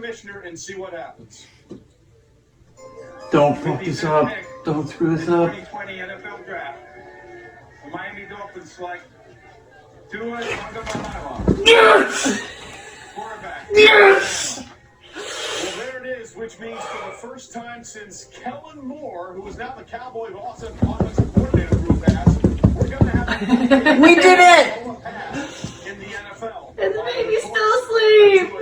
commissioner and see what happens. Don't fuck this up. Don't screw this up. 2020 NFL Draft. The Miami Dolphins select Tua Tagovailoa. Yes! Quarterback. Yes! Well, there it is, which means for the first time since Kellen Moore, who is now the Cowboys offensive coordinator group, asked, we're going to have a We did it! in the NFL. And the baby's still asleep.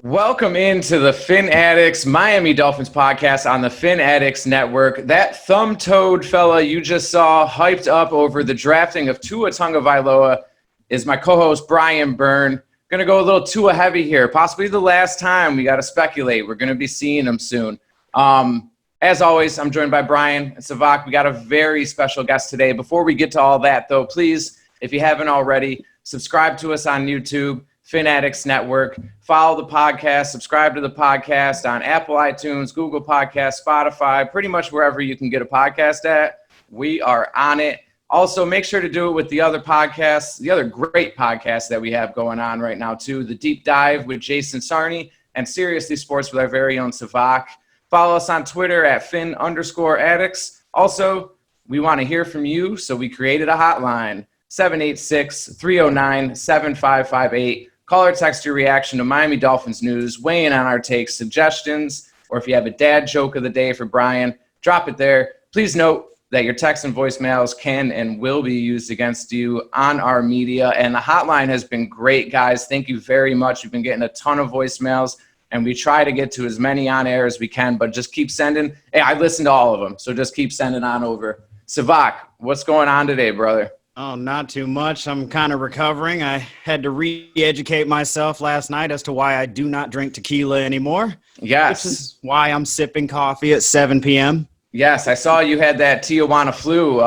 Welcome into the Fin Addicts Miami Dolphins podcast on the Fin Addicts Network. That thumb-toed fella you just saw hyped up over the drafting of Tua Tagovailoa is my co-host Brian Byrne. Going to go a little Tua heavy here. Possibly the last time. We got to speculate. We're going to be seeing him soon. As always, I'm joined by Brian and Savak. We got a very special guest today. Before we get to all that, though, please, if you haven't already, subscribe to us on YouTube, Fin Addicts Network. Follow the podcast. Subscribe to the podcast on Apple iTunes, Google Podcasts, Spotify, pretty much wherever you can get a podcast at. We are on it. Also, make sure to do it with the other podcasts, the other great podcasts that we have going on right now, too. The Deep Dive with Jason Sarney and Seriously Sports with our very own Savak. Follow us on Twitter at Fin_Addicts. Also, we want to hear from you, so we created a hotline, 786-309-7558. Call or text your reaction to Miami Dolphins news, weigh in on our takes, suggestions, or if you have a dad joke of the day for Brian, drop it there. Please note that your texts and voicemails can and will be used against you on our media. And the hotline has been great, guys. Thank you very much. We've been getting a ton of voicemails, and we try to get to as many on air as we can, but just keep sending. Hey, I listened to all of them, so just keep sending on over. Savak, what's going on today, brother? Oh, not too much. I'm kind of recovering. I had to re-educate myself last night as to why I do not drink tequila anymore. Yes. Which is why I'm sipping coffee at 7 p.m. Yes, I saw you had that Tijuana flu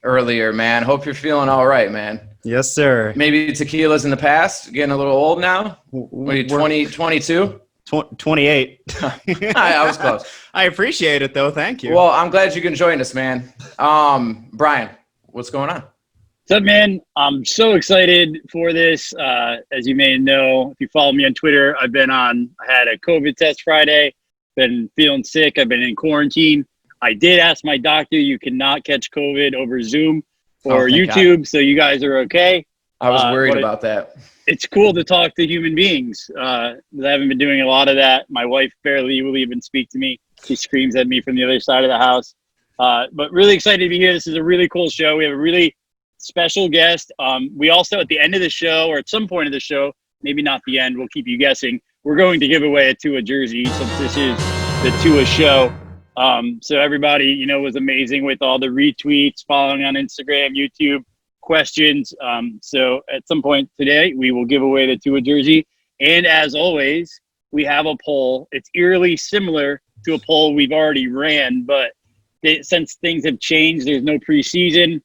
earlier, man. Hope you're feeling all right, man. Yes, sir. Maybe tequila's in the past, getting a little old now? What are you, 20, 22? 28. I was close. I appreciate it, though. Thank you. Well, I'm glad you can join us, man. Brian, what's going on? What's up, man? I'm so excited for this. As you may know, if you follow me on Twitter, I had a COVID test Friday, been feeling sick. I've been in quarantine. I did ask my doctor, you cannot catch COVID over Zoom or YouTube, so you guys are okay. I was worried about that. It's cool to talk to human beings. I haven't been doing a lot of that. My wife barely will even speak to me. She screams at me from the other side of the house. But really excited to be here. This is a really cool show. We have a really special guest. We also, at the end of the show, or at some point of the show, maybe not the end, we'll keep you guessing, we're going to give away a Tua jersey since this is the Tua show. So everybody, was amazing with all the retweets, following on Instagram, YouTube, questions. So at some point today, we will give away the Tua jersey. And as always, we have a poll. It's eerily similar to a poll we've already ran, but since things have changed, there's no preseason,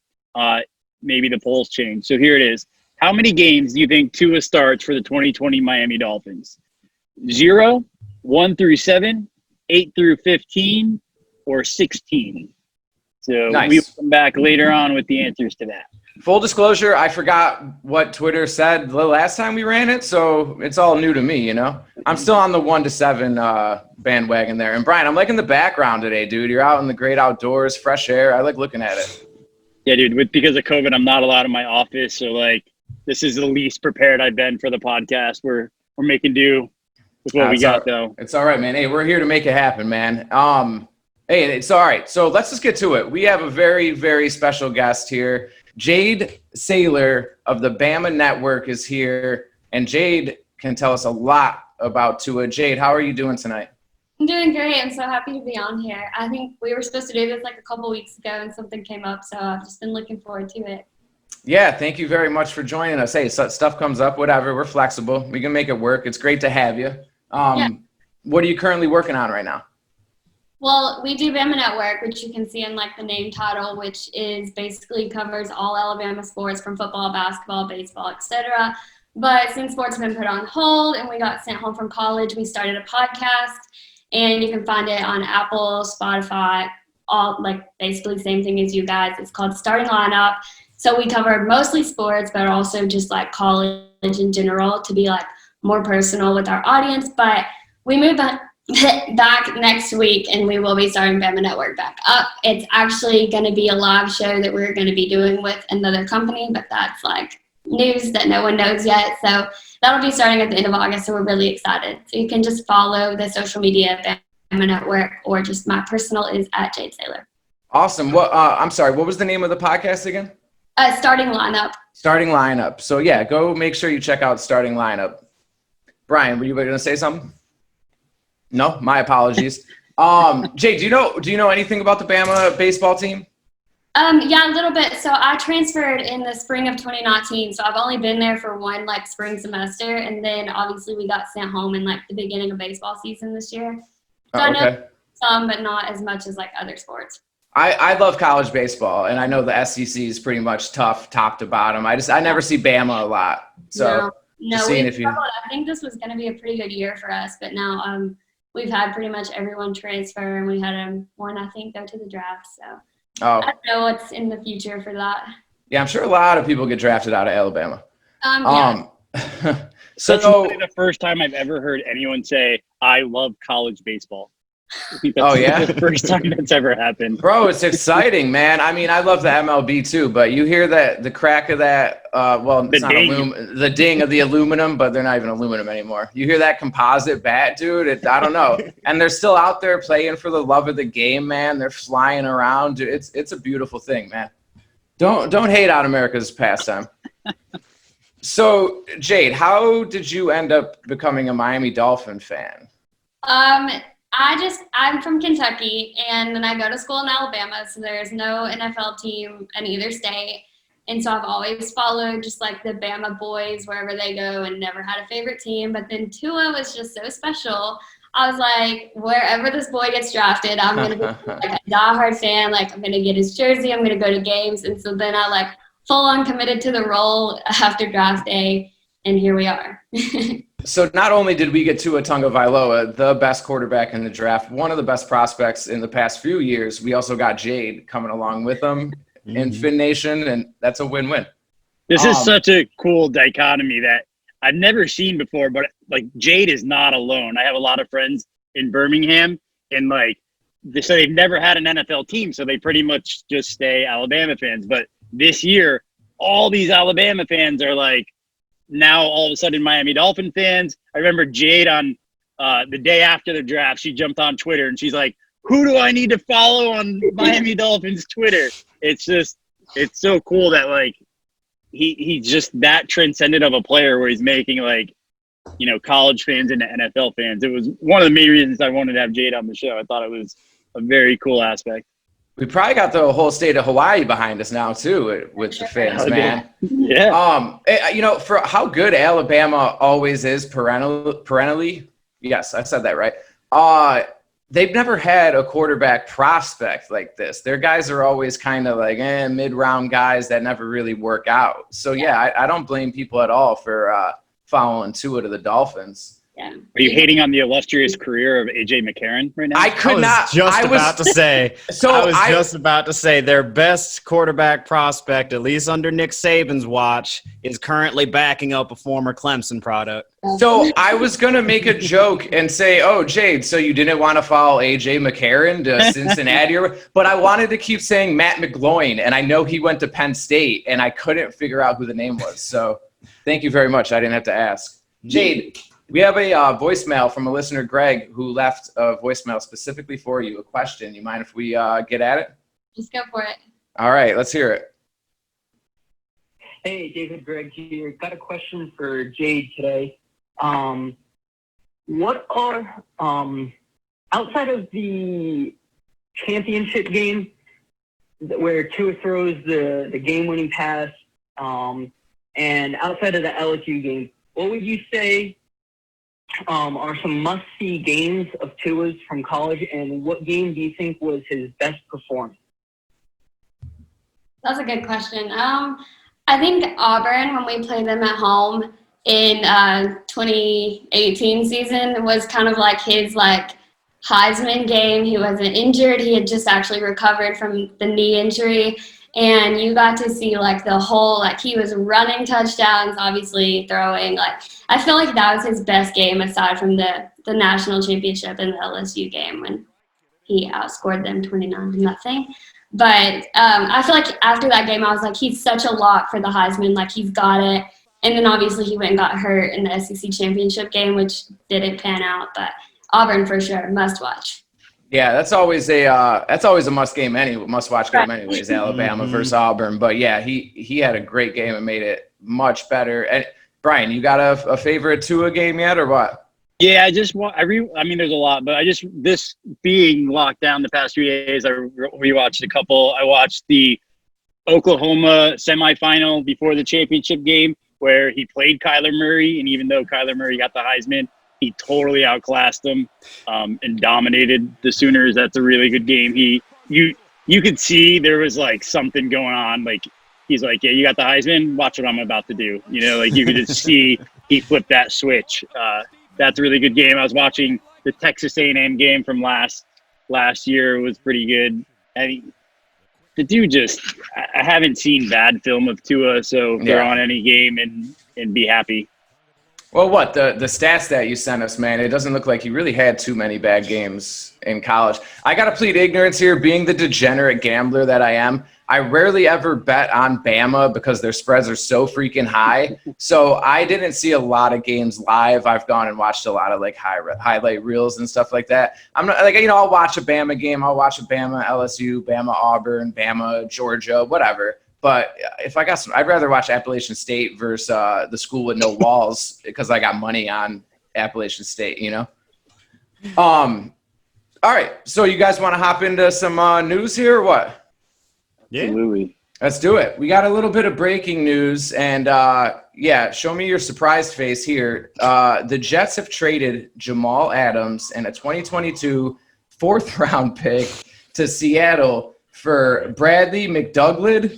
maybe the polls change. So here it is. How many games do you think Tua starts for the 2020 Miami Dolphins? 0, 1 through 7, 8 through 15, or 16? So Nice. We'll come back later on with the answers to that. Full disclosure, I forgot what Twitter said the last time we ran it, so it's all new to me, I'm still on the 1 to 7 bandwagon there. And Brian, I'm liking the background today, dude. You're out in the great outdoors, fresh air. I like looking at it. Yeah, dude, because of COVID, I'm not allowed in my office, so this is the least prepared I've been for the podcast. We're making do with what we got, though. It's all right, man. Hey, we're here to make it happen, man. Hey, it's all right. So let's just get to it. We have a very, very special guest here. Jayde Saylor of the Bama Network is here, and Jayde can tell us a lot about Tua. Jayde, how are you doing tonight? I'm doing great. I'm so happy to be on here. I think we were supposed to do this a couple weeks ago, and something came up, so I've just been looking forward to it. Yeah, thank you very much for joining us. Hey, stuff comes up, whatever. We're flexible. We can make it work. It's great to have you. Yeah. What are you currently working on right now? Well, we do Bama Network, which you can see in the name title, which is basically covers all Alabama sports from football, basketball, baseball, etc. But since sports have been put on hold and we got sent home from college, we started a podcast, and you can find it on Apple, Spotify, all basically the same thing as you guys. It's called Starting Lineup. So we cover mostly sports, but also just college in general to be more personal with our audience. But we move back next week, and we will be starting Bama Network back up. It's actually going to be a live show that we're going to be doing with another company, but that's like news that no one knows yet. So that'll be starting at the end of August, so we're really excited. So you can just follow the social media at Bama Network, or just my personal is at Jayde Saylor. Awesome. I'm sorry, what was the name of the podcast again? Starting Lineup. Starting Lineup. So yeah, go make sure you check out Starting Lineup. Brian, were you going to say something? No, my apologies. Jay, do you know anything about the Bama baseball team? Yeah, a little bit. So I transferred in the spring of 2019. So I've only been there for one like spring semester, and then obviously we got sent home in like the beginning of baseball season this year. So I know some, but not as much as like other sports. I love college baseball, and I know the SEC is pretty much tough top to bottom. I never see Bama a lot. So no, I think this was going to be a pretty good year for us, but now we've had pretty much everyone transfer, and we had one, I think, go to the draft. So I don't know what's in the future for that. Yeah, I'm sure a lot of people get drafted out of Alabama. So that's really the first time I've ever heard anyone say, I love college baseball. I think that's the first time that's ever happened. Bro, it's exciting, man. I mean, I love the MLB too, but you hear the crack of that, it's not the ding of the aluminum, but they're not even aluminum anymore. You hear that composite bat, dude? I don't know. And they're still out there playing for the love of the game, man. They're flying around. Dude, it's a beautiful thing, man. Don't hate on America's pastime. So, Jayde, how did you end up becoming a Miami Dolphin fan? I'm from Kentucky, and then I go to school in Alabama, so there's no NFL team in either state. And so I've always followed just like the Bama boys wherever they go, and never had a favorite team. But then Tua was just so special. I was like, wherever this boy gets drafted, I'm going to be like a diehard fan. Like, I'm going to get his jersey. I'm going to go to games. And so then I like full on committed to the role after draft day, and here we are. So not only did we get Tua Tagovailoa, the best quarterback in the draft, one of the best prospects in the past few years, we also got Jayde coming along with him in Fin Nation, and that's a win-win. This is such a cool dichotomy that I've never seen before, but like Jayde is not alone. I have a lot of friends in Birmingham, and like they've never had an NFL team, so they pretty much just stay Alabama fans. But this year, all these Alabama fans are like, now all of a sudden Miami Dolphin fans. I remember Jayde on the day after the draft, she jumped on Twitter and she's like, who do I need to follow on Miami Dolphins Twitter? It's so cool that like he's just that transcendent of a player where he's making like, you know, college fans into NFL fans. It was one of the main reasons I wanted to have Jayde on the show. I thought it was a very cool aspect. We probably got the whole state of Hawaii behind us now too with the fans, man. Yeah. You know, for how good Alabama always is perennially. Yes, I said that right. They've never had a quarterback prospect like this. Their guys are always kind of like mid-round guys that never really work out. So yeah, I don't blame people at all for following Tua to the Dolphins. Yeah. Are you hating on the illustrious career of A.J. McCarron right now? I was just about to say their best quarterback prospect, at least under Nick Saban's watch, is currently backing up a former Clemson product. So I was going to make a joke and say, oh, Jayde, so you didn't want to follow A.J. McCarron to Cincinnati? But I wanted to keep saying Matt McGloin, and I know he went to Penn State, and I couldn't figure out who the name was. So thank you very much. I didn't have to ask. Jayde, we have a voicemail from a listener, Greg, who left a voicemail specifically for you, a question. You mind if we get at it? Just go for it. All right, let's hear it. Hey, David, Greg here. Got a question for Jayde today. What are, outside of the championship game where Tua throws the game-winning pass, and outside of the LSU game, what would you say are some must-see games of Tua's from college, and what game do you think was his best performance? That's a good question. I think Auburn, when we played them at home in 2018 season, was kind of like his like Heisman game. He wasn't injured. He had just actually recovered from the knee injury. And you got to see like the whole, like he was running touchdowns, obviously throwing. Like I feel like that was his best game aside from the national championship and the LSU game when he outscored them 29-0. But I feel like after that game, I was like, he's such a lock for the Heisman. Like he's got it. And then obviously he went and got hurt in the SEC championship game, which didn't pan out. But Auburn for sure, must watch. Yeah, that's always a must game anyway, must watch game anyways, Alabama versus Auburn. But yeah, he had a great game and made it much better. And Brian, you got a favorite Tua game yet or what? Yeah, I mean, there's a lot, but this being locked down the past 3 days, I rewatched a couple. I watched the Oklahoma semifinal before the championship game where he played Kyler Murray, and even though Kyler Murray got the Heisman, he totally outclassed them and dominated the Sooners. That's a really good game. You could see there was like something going on. Like he's like, yeah, you got the Heisman. Watch what I'm about to do. You know, like you could just see he flipped that switch. That's a really good game. I was watching the Texas A&M game from last year. It was pretty good. And the dude I haven't seen bad film of Tua, so throw on any game and be happy. Well, what the stats that you sent us, man, it doesn't look like he really had too many bad games in college. I got to plead ignorance here, being the degenerate gambler that I am. I rarely ever bet on Bama because their spreads are so freaking high. So I didn't see a lot of games live. I've gone and watched a lot of like highlight reels and stuff like that. I'm not like, I'll watch a Bama game. I'll watch a Bama LSU, Bama Auburn, Bama Georgia, whatever. But if I got I'd rather watch Appalachian State versus the school with no walls because I got money on Appalachian State, All right. So you guys want to hop into some news here or what? Yeah. Absolutely. Let's do it. We got a little bit of breaking news and show me your surprised face here. The Jets have traded Jamal Adams and a 2022 fourth round pick to Seattle for Bradley McDougald,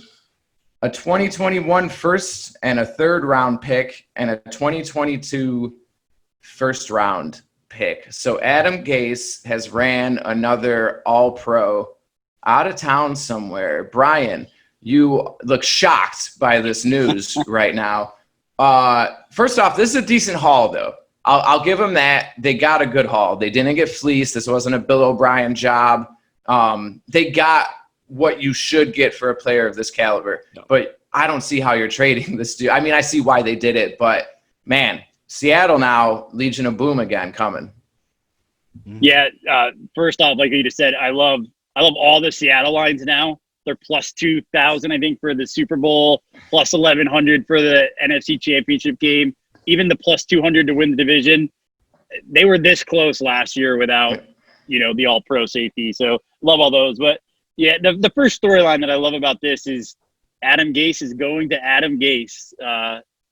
a 2021 first and a third round pick, and a 2022 first round pick. So Adam Gase has ran another all-pro out of town somewhere. Brian, you look shocked by this news right now. First off, this is a decent haul, though. I'll give them that. They got a good haul. They didn't get fleeced. This wasn't a Bill O'Brien job. They got what you should get for a player of this caliber. No. But I don't see how you're trading this dude. I mean, I see why they did it, but man, Seattle now, Legion of Boom again coming. Yeah, first off, like you just said, I love all the Seattle lines now. They're plus 2,000, I think, for the Super Bowl, plus 1,100 for the NFC Championship game, even the plus 200 to win the division. They were this close last year without, the all-pro safety. So love all those. But yeah, the first storyline that I love about this is Adam Gase is going to Adam Gase.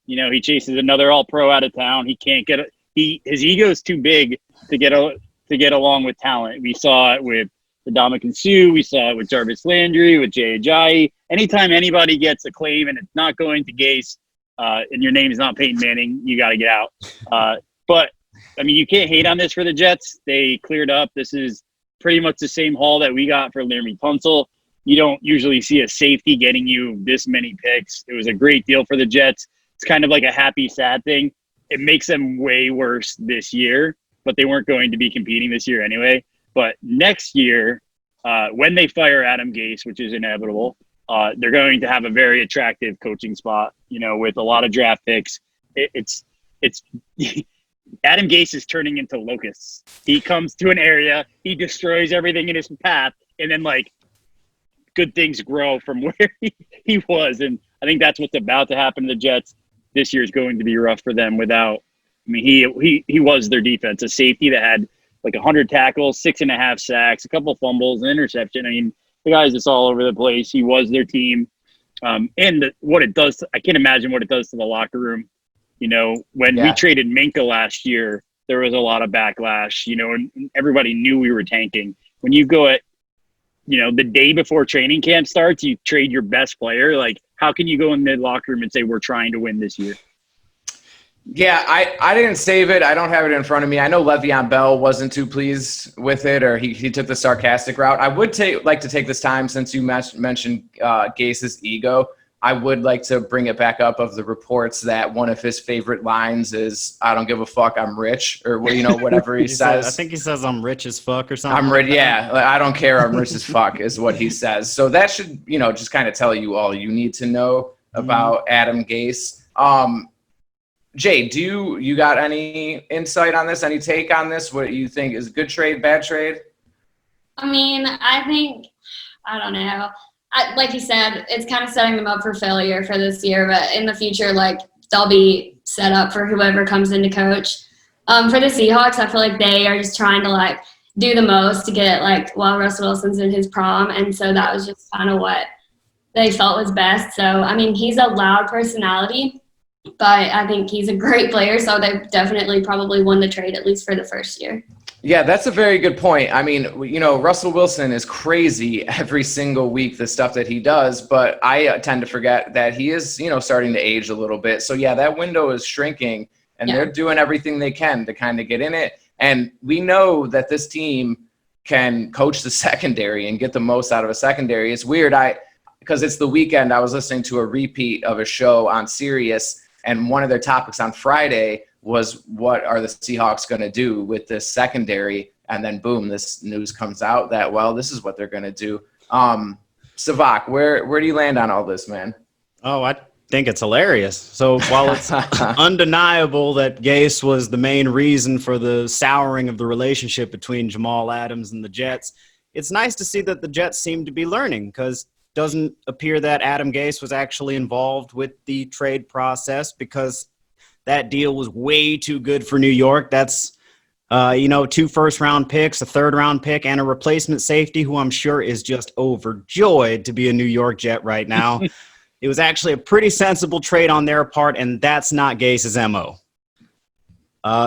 He chases another all-pro out of town. He can't get his ego is too big to get along with talent. We saw it with Ndamukong Suh. We saw it with Jarvis Landry, with Jay Ajayi. Anytime anybody gets a claim and it's not going to Gase, and your name is not Peyton Manning, you got to get out. But I mean, you can't hate on this for the Jets. They cleared up. This is pretty much the same haul that we got for Laramie Tunsil. You don't usually see a safety getting you this many picks. It was a great deal for the Jets. It's kind of like a happy, sad thing. It makes them way worse this year, but they weren't going to be competing this year anyway. But next year, when they fire Adam Gase, which is inevitable, they're going to have a very attractive coaching spot, with a lot of draft picks. It's Adam Gase is turning into locusts. He comes to an area, he destroys everything in his path, and then good things grow from where he was. And I think that's what's about to happen to the Jets. This year is going to be rough for them he was their defense, a safety that had 100 tackles, 6.5 sacks, a couple fumbles, an interception. I mean, the guy's just all over the place. He was their team. What it does, I can't imagine what it does to the locker room. When we traded Minka last year, there was a lot of backlash, and everybody knew we were tanking. When you go at, the day before training camp starts, you trade your best player. How can you go in mid locker room and say we're trying to win this year? Yeah, I didn't save it. I don't have it in front of me. I know Le'Veon Bell wasn't too pleased with it, or he took the sarcastic route. I would like to take this time, since you mentioned Gase's ego, I would like to bring it back up of the reports that one of his favorite lines is, "I don't give a fuck, I'm rich," or whatever he says. I think he says, "I'm rich as fuck" or something. I'm rich. Yeah, I don't care. I'm rich as fuck is what he says. So that should, just kind of tell you all you need to know about Adam Gase. Jay, do you got any insight on this? Any take on this? What you think is good trade, bad trade? I mean, I don't know. Like you said, it's kind of setting them up for failure for this year, but in the future, like, they'll be set up for whoever comes in to coach. For the Seahawks, I feel like they are just trying to, like, do the most to get, like, while Russell Wilson's in his prom, and so that was just kind of what they felt was best. So, I mean, he's a loud personality, but I think he's a great player, so they definitely probably won the trade, at least for the first year. Yeah, that's a very good point. I mean, Russell Wilson is crazy every single week, the stuff that he does, but I tend to forget that he is, starting to age a little bit. So, yeah, that window is shrinking, and they're doing everything they can to kind of get in it. And we know that this team can coach the secondary and get the most out of a secondary. It's weird. Because it's the weekend, I was listening to a repeat of a show on Sirius, and one of their topics on Friday was, what are the Seahawks going to do with this secondary? And then, boom, this news comes out that, well, this is what they're going to do. Savak, where do you land on all this, man? Oh, I think it's hilarious. So while it's undeniable that Gase was the main reason for the souring of the relationship between Jamal Adams and the Jets, it's nice to see that the Jets seem to be learning, because doesn't appear that Adam Gase was actually involved with the trade process, because that deal was way too good for New York. That's, 2 first-round picks, a third-round pick, and a replacement safety who I'm sure is just overjoyed to be a New York Jet right now. It was actually a pretty sensible trade on their part, and that's not Gase's MO.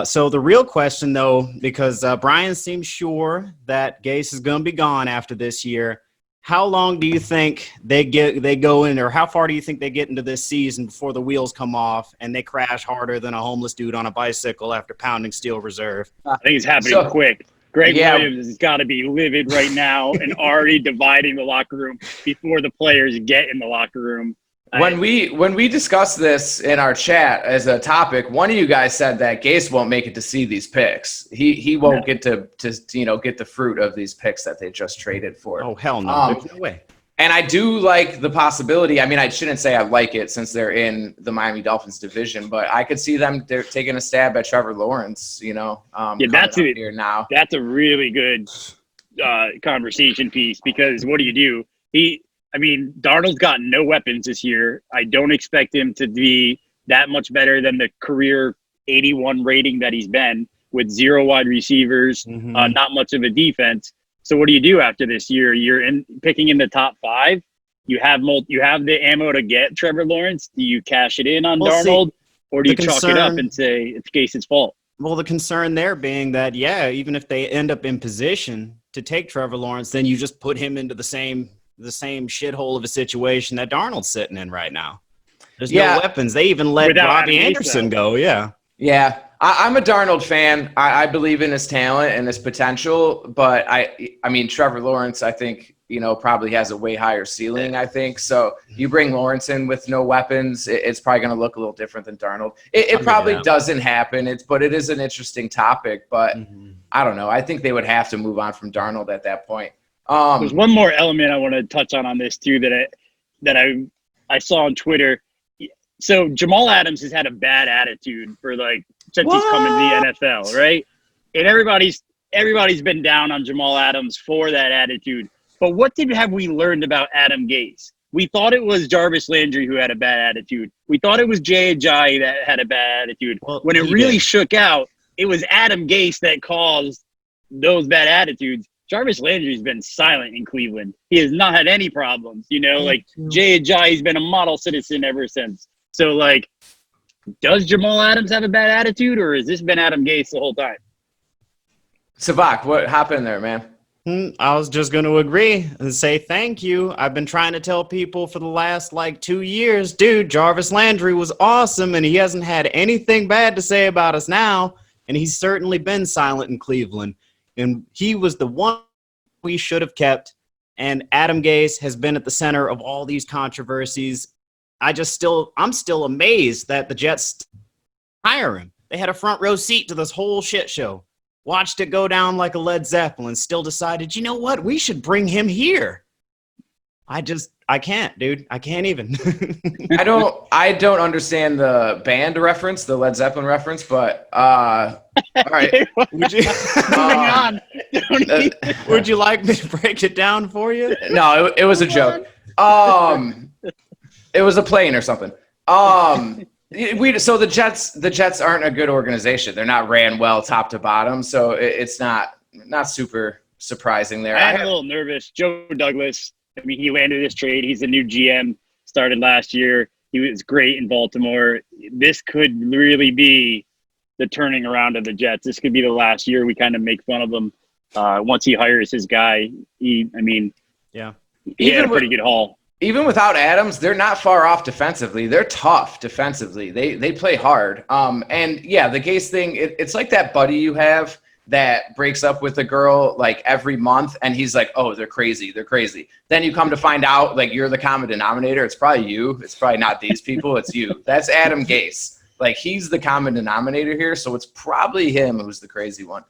So the real question, though, because Brian seems sure that Gase is going to be gone after this year, how long do you think they go in, or how far do you think they get into this season before the wheels come off and they crash harder than a homeless dude on a bicycle after pounding Steel Reserve? I think it's happening quick. Greg Williams has got to be livid right now and already dividing the locker room before the players get in the locker room. When we discussed this in our chat as a topic, one of you guys said that Gase won't make it to see these picks. He won't get to get the fruit of these picks that they just traded for. Oh, hell no. There's no way. And I do like the possibility. I mean, I shouldn't say I like it since they're in the Miami Dolphins division, but I could see them taking a stab at Trevor Lawrence. That's here now. That's a really good conversation piece, because what do? Darnold's got no weapons this year. I don't expect him to be that much better than the career 81 rating that he's been, with 0 wide receivers, not much of a defense. So what do you do after this year? You're picking in the top 5. You have the ammo to get Trevor Lawrence. Do you cash it in on Darnold, or do you chalk it up and say it's Gase's fault? Well, the concern there being that, even if they end up in position to take Trevor Lawrence, then you just put him into the same shithole of a situation that Darnold's sitting in right now. There's no weapons. They even let Robbie Anderson go. Yeah. Yeah. I'm a Darnold fan. I believe in his talent and his potential, but I mean, Trevor Lawrence, I think, probably has a way higher ceiling, I think. So you bring Lawrence in with no weapons, it's probably going to look a little different than Darnold. It probably doesn't happen. But it is an interesting topic, but I don't know. I think they would have to move on from Darnold at that point. There's one more element I want to touch on this too that I saw on Twitter. So Jamal Adams has had a bad attitude since he's come into the NFL, right? And everybody's been down on Jamal Adams for that attitude. But what have we learned about Adam Gase? We thought it was Jarvis Landry who had a bad attitude. We thought it was Jayde Saylor that had a bad attitude. Well, when it really shook out, it was Adam Gase that caused those bad attitudes. Jarvis Landry's been silent in Cleveland. He has not had any problems, Jayde Saylor's been a model citizen ever since. So, does Jamal Adams have a bad attitude, or has this been Adam Gase the whole time? Savak, what happened there, man? I was just going to agree and say thank you. I've been trying to tell people for the last 2 years, dude, Jarvis Landry was awesome, and he hasn't had anything bad to say about us now, and he's certainly been silent in Cleveland. And he was the one we should have kept, and Adam Gase has been at the center of all these controversies. I'm still amazed that the Jets hire him. They had a front row seat to this whole shit show. Watched it go down like a Led Zeppelin, still decided, you know what? We should bring him here. I can't, dude. I can't even. I don't understand the band reference, the Led Zeppelin reference, but all right. Would you, would you like me to break it down for you? No, it was a joke. It was a plane or something. So the Jets aren't a good organization. They're not ran well top to bottom, so it's not super surprising there. I'm a little nervous. Joe Douglas, I mean, he landed this trade. He's the new GM, started last year. He was great in Baltimore. This could really be the turning around of the Jets. This could be the last year we kind of make fun of him. Once he hires his guy, he had a pretty good haul. Even without Adams, they're not far off defensively. They're tough defensively. They play hard. And yeah, the Gase thing, it's like that buddy you have that breaks up with a girl every month, and he's like, oh, they're crazy. Then you come to find out you're the common denominator. It's probably you. It's probably not these people. It's you. That's Adam Gase. He's the common denominator here, so it's probably him who's the crazy one.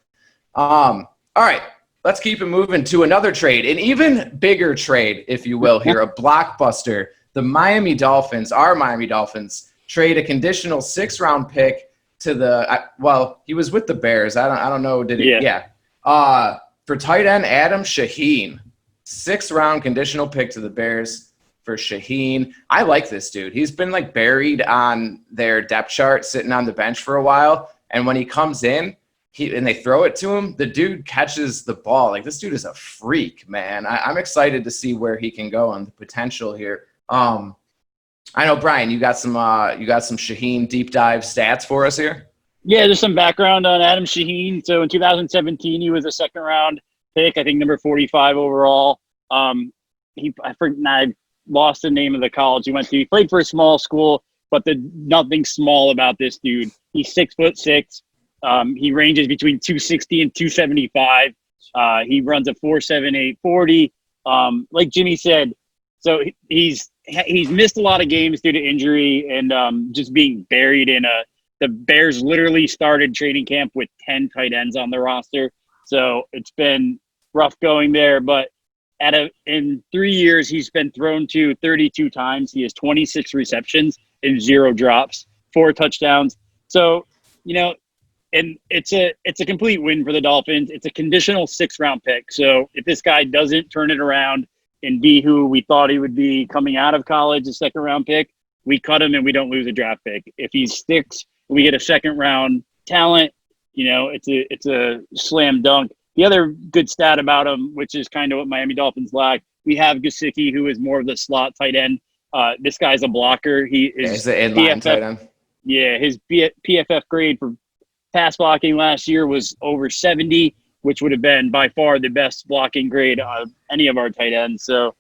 All right. Let's keep it moving to another trade, an even bigger trade, if you will, here, a blockbuster. The Miami Dolphins, our Miami Dolphins, trade a conditional 6th-round pick to he was with the Bears. I don't know. Did he? Yeah. For tight end Adam Shaheen, 6th-round conditional pick to the Bears for Shaheen. I like this dude. He's been buried on their depth chart, sitting on the bench for a while, and when he comes in, and they throw it to him, the dude catches the ball. This dude is a freak, man. I'm excited to see where he can go and the potential here. I know, Brian, you got some Shaheen deep dive stats for us here. Yeah, there's some background on Adam Shaheen. So in 2017, he was a 2nd-round pick, I think number 45 overall. I lost the name of the college he went to. He played for a small school, but nothing small about this dude. He's 6'6". He ranges between 260 and 275. He runs a 4.78 40. Like Jimmy said, so he's missed a lot of games due to injury and just being buried in the Bears literally started training camp with 10 tight ends on the roster. So it's been rough going there, but in 3 years, he's been thrown to 32 times. He has 26 receptions and 0 drops, 4 touchdowns. So, and it's a complete win for the Dolphins. It's a conditional 6th-round pick. So if this guy doesn't turn it around and be who we thought he would be coming out of college, a 2nd-round pick, we cut him and we don't lose a draft pick. If he sticks, we get a 2nd-round talent. It's a slam dunk. The other good stat about him, which is kind of what Miami Dolphins lack, we have Gesicki, who is more of the slot tight end. This guy's a blocker. He's an inline tight end. Yeah, his PFF grade for pass blocking last year was over 70, which would have been by far the best blocking grade of any of our tight ends. So,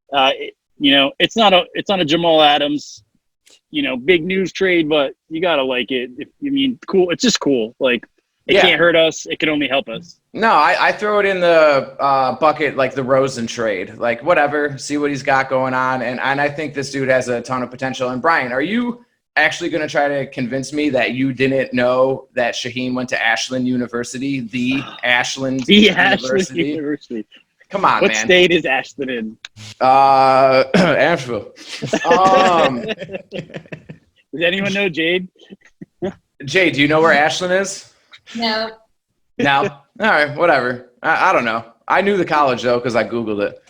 it's not a Jamal Adams, big news trade, but you gotta like it. Cool. It's just cool. It can't hurt us. It can only help us. No, I throw it in the bucket the Rosen trade. Whatever, see what he's got going on, and I think this dude has a ton of potential. And Brian, are you actually going to try to convince me that you didn't know that Shaheen went to Ashland University, the Ashland University? Come on, man. What state is Ashland in? Asheville. Does anyone know Jayde? Jayde, do you know where Ashland is? No. No? All right, whatever. I don't know. I knew the college, though, because I Googled it.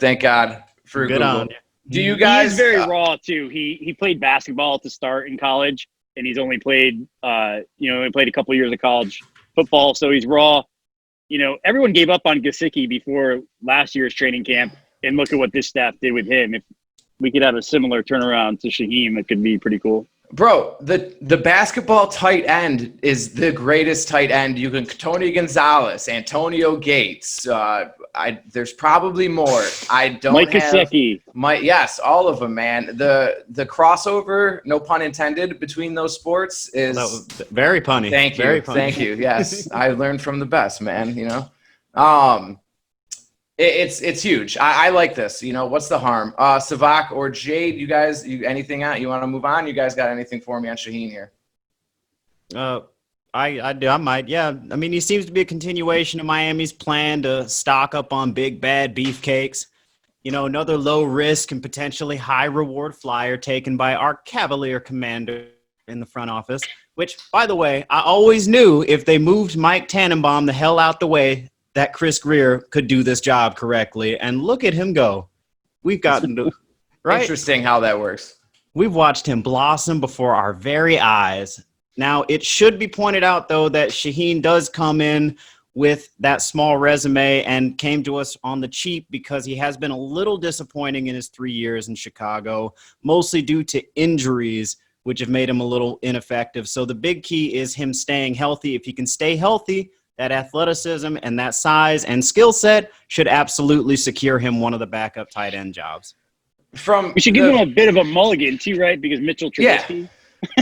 Thank God for Good Google. on you. Do you guys? He's very raw too. He played basketball to start in college, and he's only played he played a couple of years of college football, so he's raw. Everyone gave up on Gesicki before last year's training camp, and look at what this staff did with him. If we could have a similar turnaround to Shaheen, it could be pretty cool. Bro, the basketball tight end is the greatest tight end. You can Tony Gonzalez, Antonio Gates. There's probably more. I don't Mike have Gesicki. yes, all of them, man. The crossover, no pun intended, between those sports is That was very punny. Thank you. Very punny. Thank you. Yes, I learned from the best, man. You know, it's huge. I like this. You know, what's the harm? Savak or Jade, you guys, anything out? You want to move on? You guys got anything for me on Shaheen here? I do. I might. Yeah. I mean, he seems to be a continuation of Miami's plan to stock up on big bad beefcakes. You know, another low risk and potentially high reward flyer taken by our Cavalier commander in the front office, which, by the way, I always knew if they moved Mike Tannenbaum the hell out the way, that Chris Greer could do this job correctly. And look at him go. We've gotten to, right? Interesting how that works. We've watched him blossom before our very eyes. Now, it should be pointed out, though, that Shaheen does come in with that small resume and came to us on the cheap because he has been a little disappointing in his 3 years in Chicago, mostly due to injuries, which have made him a little ineffective. So the big key is him staying healthy. If he can stay healthy, that athleticism and that size and skill set should absolutely secure him one of the backup tight end jobs. We should give him a bit of a mulligan, too, right? Because Mitchell Trubisky. Yeah.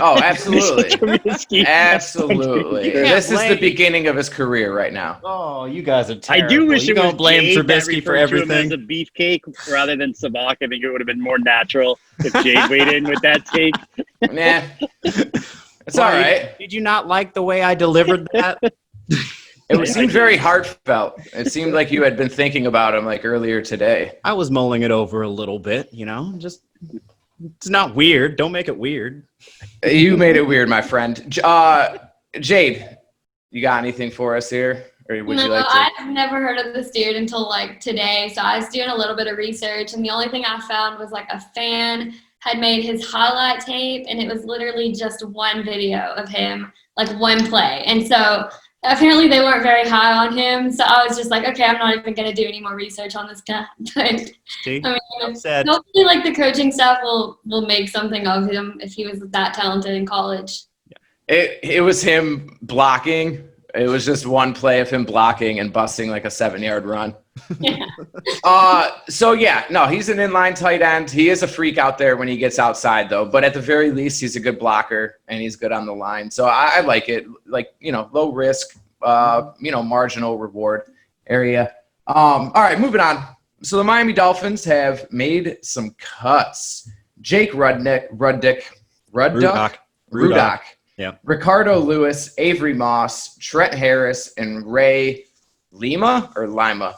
Oh, absolutely. Trubisky. Absolutely. This is the beginning of his career right now. Oh, you guys are I terrible. do wish you it was don't blame Jade that Trubisky for referred to him everything. as a beefcake rather than Savak. I think it would have been more natural if Jade weighed in with that take. Nah. It's all right. Did you not like the way I delivered that? It seemed very heartfelt. It seemed like you had been thinking about him like earlier today. I was mulling it over a little bit, you know, just it's not weird. Don't make it weird. You made it weird, my friend. Jade, you got anything for us here? Or would you like to? I've never heard of this dude until like today. So I was doing a little bit of research, and the only thing I found was like a fan had made his highlight tape, and it was literally just one video of him, like one play. And so apparently they weren't very high on him. So I was just like, okay, I'm not even going to do any more research on this guy. But See? I mean, Upset. hopefully like the coaching staff will make something of him if he was that talented in college. It was him blocking. It was just one play of him blocking and busting like a 7-yard run. Yeah. So yeah, no, he's an inline tight end. He is a freak out there when he gets outside though, but at the very least he's a good blocker and he's good on the line. So I like it, like, you know, low risk, marginal reward area. All right, moving on. So the Miami Dolphins have made some cuts. Jake Rudock. Yeah. Ricardo Lewis, Avery Moss, Trent Harris, and Ray Lima or Lima?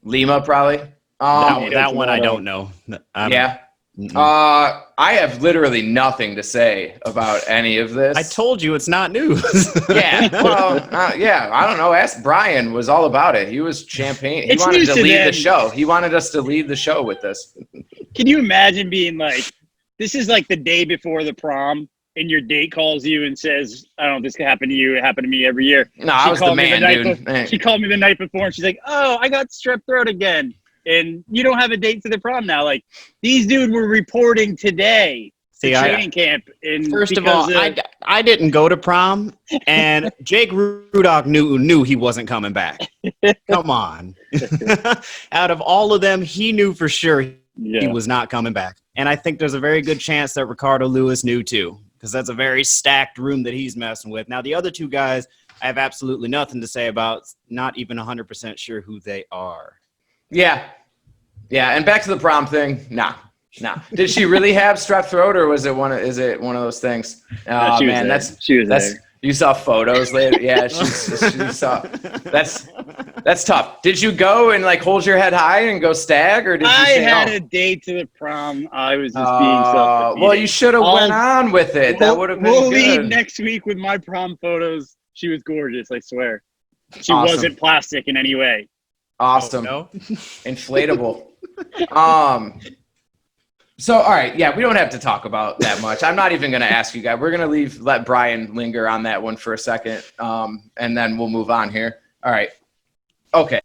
Lima, probably. That one I don't know. Yeah. I have literally nothing to say about any of this. I told you it's not news. Yeah. Well, yeah. I don't know. Ask Brian. Was all about it. He was champagne. He It's wanted news to to lead them. the show. He wanted us to lead the show with this. Can you imagine being like, this is like the day before the prom, and your date calls you and says, I don't know if this could happen to you. It happened to me every year. No, I was the man, dude. She called me the night before, and she's like, oh, I got strep throat again. And you don't have a date to the prom now. Like, these dudes were reporting today to training camp. And First of all, I didn't go to prom, and Jake Rudock knew he wasn't coming back. Come on. Out of all of them, he knew for sure he was not coming back. And I think there's a very good chance that Ricardo Lewis knew too, because that's a very stacked room that he's messing with. Now, the other two guys, I have absolutely nothing to say about, not even 100% sure who they are. Yeah. Yeah. And back to the prom thing. Nah. Did she really have strep throat, or is it one of those things? Oh, man, she was there. You saw photos later. Yeah, she saw. That's tough. Did you go and like hold your head high and go stag, or did you say had no? a date to the prom. I was just being self-defeating. Well, you should have went on with it. That would have been We'll good. leave next week with my prom photos. She was gorgeous, I swear. She Awesome. wasn't plastic in any way. Awesome. Oh, no? Inflatable. So, all right. Yeah, we don't have to talk about that much. I'm not even going to ask you guys. We're going to let Brian linger on that one for a second, and then we'll move on here. All right. Okay.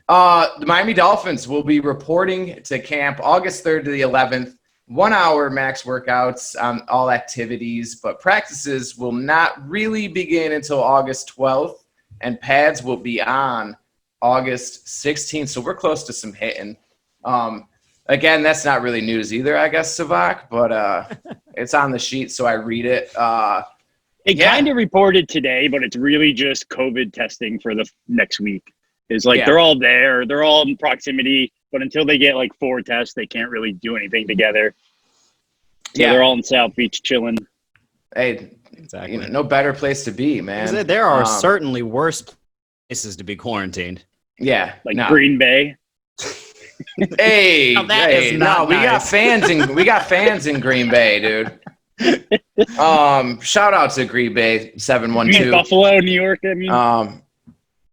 The Miami Dolphins will be reporting to camp August 3rd to the 11th 1 hour max workouts on all activities, but practices will not really begin until August 12th, and pads will be on August 16th. So we're close to some hitting. Again, that's not really news either, I guess, Savak, but it's on the sheet, so I read it. It kind of reported today, but it's really just COVID testing for the next week. It's like they're all there, they're all in proximity, but until they get like 4 tests, they can't really do anything together. So they're all in South Beach chilling. Hey, Exactly. you know, no better place to be, man. There are certainly worse places to be quarantined. Yeah, Like Green Bay. Hey, Now that is not we got nice. fans in Green Bay, dude. Shout out to Green Bay You mean 712. Buffalo, New York, I mean.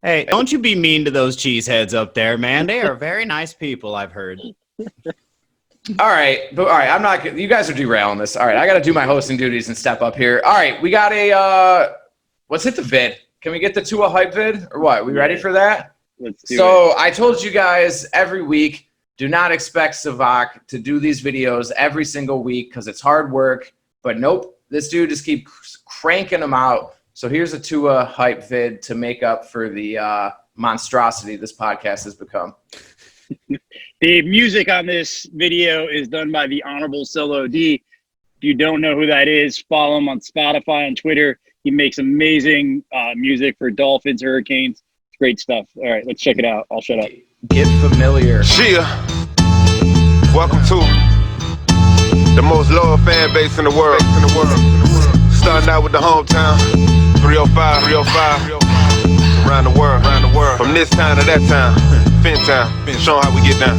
Hey, don't you be mean to those cheeseheads up there, man. They are very nice people, I've heard. All right, I'm not. You guys are derailing this. All right, I got to do my hosting duties and step up here. All right, we got let's hit the vid. Can we get the Tua hype vid or what? We ready for that? Let's do So I told you guys every week, do not expect Savak to do these videos every single week because it's hard work. But nope, this dude just keeps cranking them out. So here's a Tua hype vid to make up for the monstrosity this podcast has become. The music on this video is done by the Honorable Solo D. If you don't know who that is, follow him on Spotify and Twitter. He makes amazing music for Dolphins, Hurricanes. It's great stuff. All right, let's check it out. I'll shut up. Get familiar. Chia, welcome to the most loyal fan base in the world. Starting out with the hometown, 305, around the world. From this town to that town, Fin town, show 'em how we get down.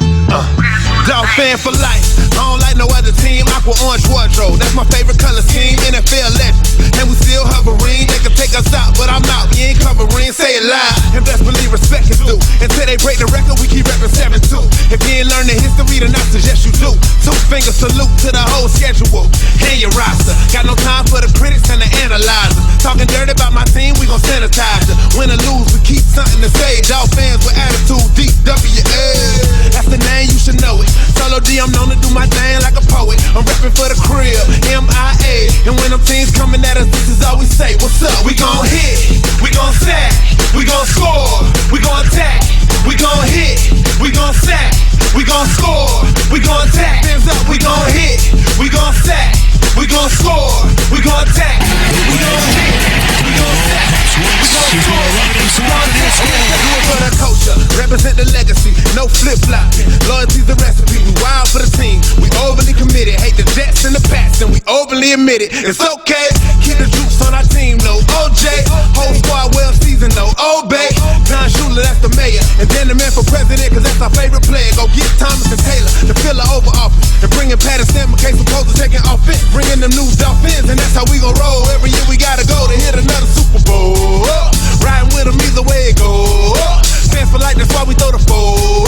Dolphin for life. I don't like no other team. Aqua orange wardrobe, that's my favorite color scheme. NFL legends, and we still hovering. They can take us out, but I'm out. You ain't covering. Say it loud, and best believe respect is due. Until they break the record, we keep repping 7-2. If you ain't learn the history, then I suggest you do. 2-finger salute to the whole schedule and your roster. Got no time for the critics and the analyzers. Talking dirty about my team, we gon' sanitize it. Win or lose, we keep something to say. Dolphins with attitude, DWA. That's the name, you should know it. Solo D, I'm known to do my thing like a poet. I'm reppin' for the crib, MIA. And when them teams coming at us, this is all we say. What's up? We gon' hit, we gon' sack, we gon' score, we gon' attack, we gon' hit, we gon' sack, we gon' score, we gon' attack. Hands up, we gon' hit, we gon' sack, we gon' score, we gon' attack, we gon' hit, we gon' sack, we gon' score, we gon' attack. Do it for the culture, represent the legacy, no flip-flopping. Loyalty's the recipe, we wild for the team. We overly committed, hate the Jets and the Pats, and we openly admit it. It's okay, keep the juice on our team, though. OJ, whole squad well seasoned, though. Obey, John Schuler, that's the mayor. And then the man for president, cause that's our favorite player. Go get Thomas and Taylor to fill the Oval Office. And bringing Patterson, McKay, supposed to taking offense. Bringing them new Dolphins, and that's how we gon' roll. Every year we gotta go to hit another Super Bowl. Riding with them either way it go. Fans for life, that's why we throw the four.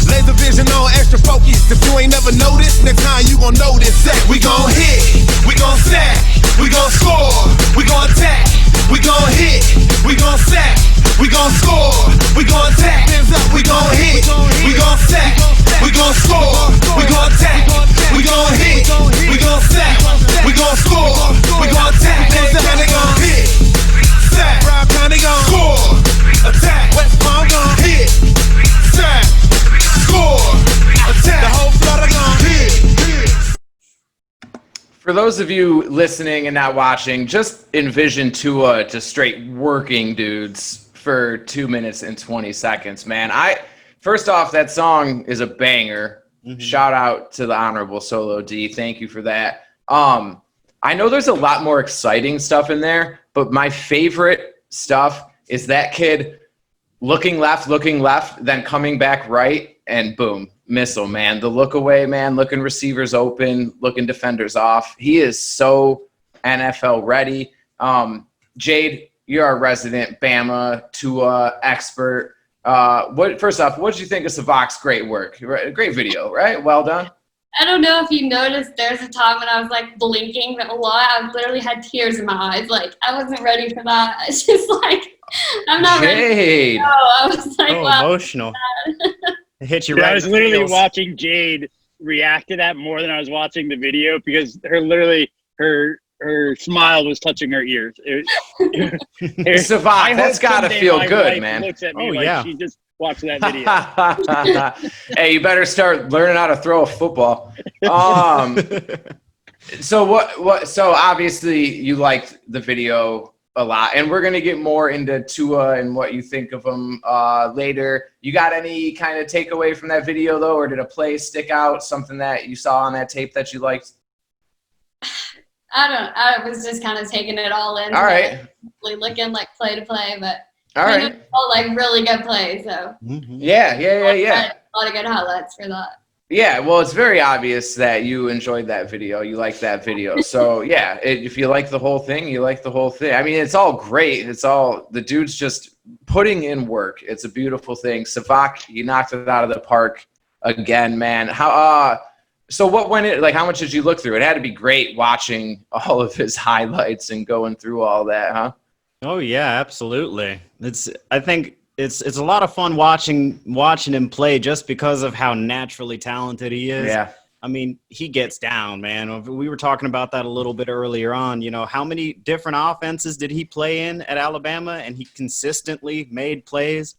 Laser vision on, extra focus. If you ain't never noticed, next time you gon' know this. We gon' hit, we gon' sack, we gon' score, we gon' attack, we gon' hit, we gon' sack, we gon' score, we gon' attack. Hands up, we gon' hit, we gon' sack, we gon' score, we gon' attack, we gon' hit, we gon' sack, we gon' score, we gon' attack. Hands up, they gon' hit, sack, Rob County gon' score, attack, West Palm gon' hit, sack, score, attack. The whole Florida gon' hit. For those of you listening and not watching, just envision Tua just straight working dudes for 2 minutes and 20 seconds, man. First off, that song is a banger. Mm-hmm. Shout out to the Honorable Solo D. Thank you for that. I know there's a lot more exciting stuff in there, but my favorite stuff is that kid looking left, then coming back right, and boom, missile, man. The look away, man, looking receivers open, looking defenders off. He is so NFL ready. Jayde, you're our resident Bama Tua expert. First off, what did you think of Savak's great work? Great video, right? Well done. I don't know if you noticed, there's a time when I was like blinking a lot. I literally had tears in my eyes. Like, I wasn't ready for that. It's just like, I'm not ready. Jayde. I was like, wow. Emotional. It hit you right. I was literally watching Jayde react to that more than I was watching the video because her smile was touching her ears. Savant, that's got to feel good, man. Looks at me she just watched that video. Hey, you better start learning how to throw a football. So obviously you liked the video a lot, and we're gonna get more into Tua and what you think of him later. You got any kind of takeaway from that video though, or did a play stick out? Something that you saw on that tape that you liked? I was just kind of taking it all in. All right. Looking like play to play, but all right. All like really good plays. So yeah. A lot of good highlights for that. Yeah, well, it's very obvious that you enjoyed that video. You liked that video. So, yeah, if you like the whole thing, you like the whole thing. I mean, it's all great. It's all – the dude's just putting in work. It's a beautiful thing. Savak, you knocked it out of the park again, man. So what went it – like, how much did you look through? It had to be great watching all of his highlights and going through all that, huh? Oh, yeah, absolutely. I think – It's a lot of fun watching him play just because of how naturally talented he is. Yeah. I mean, he gets down, man. We were talking about that a little bit earlier on. You know, how many different offenses did he play in at Alabama, and he consistently made plays.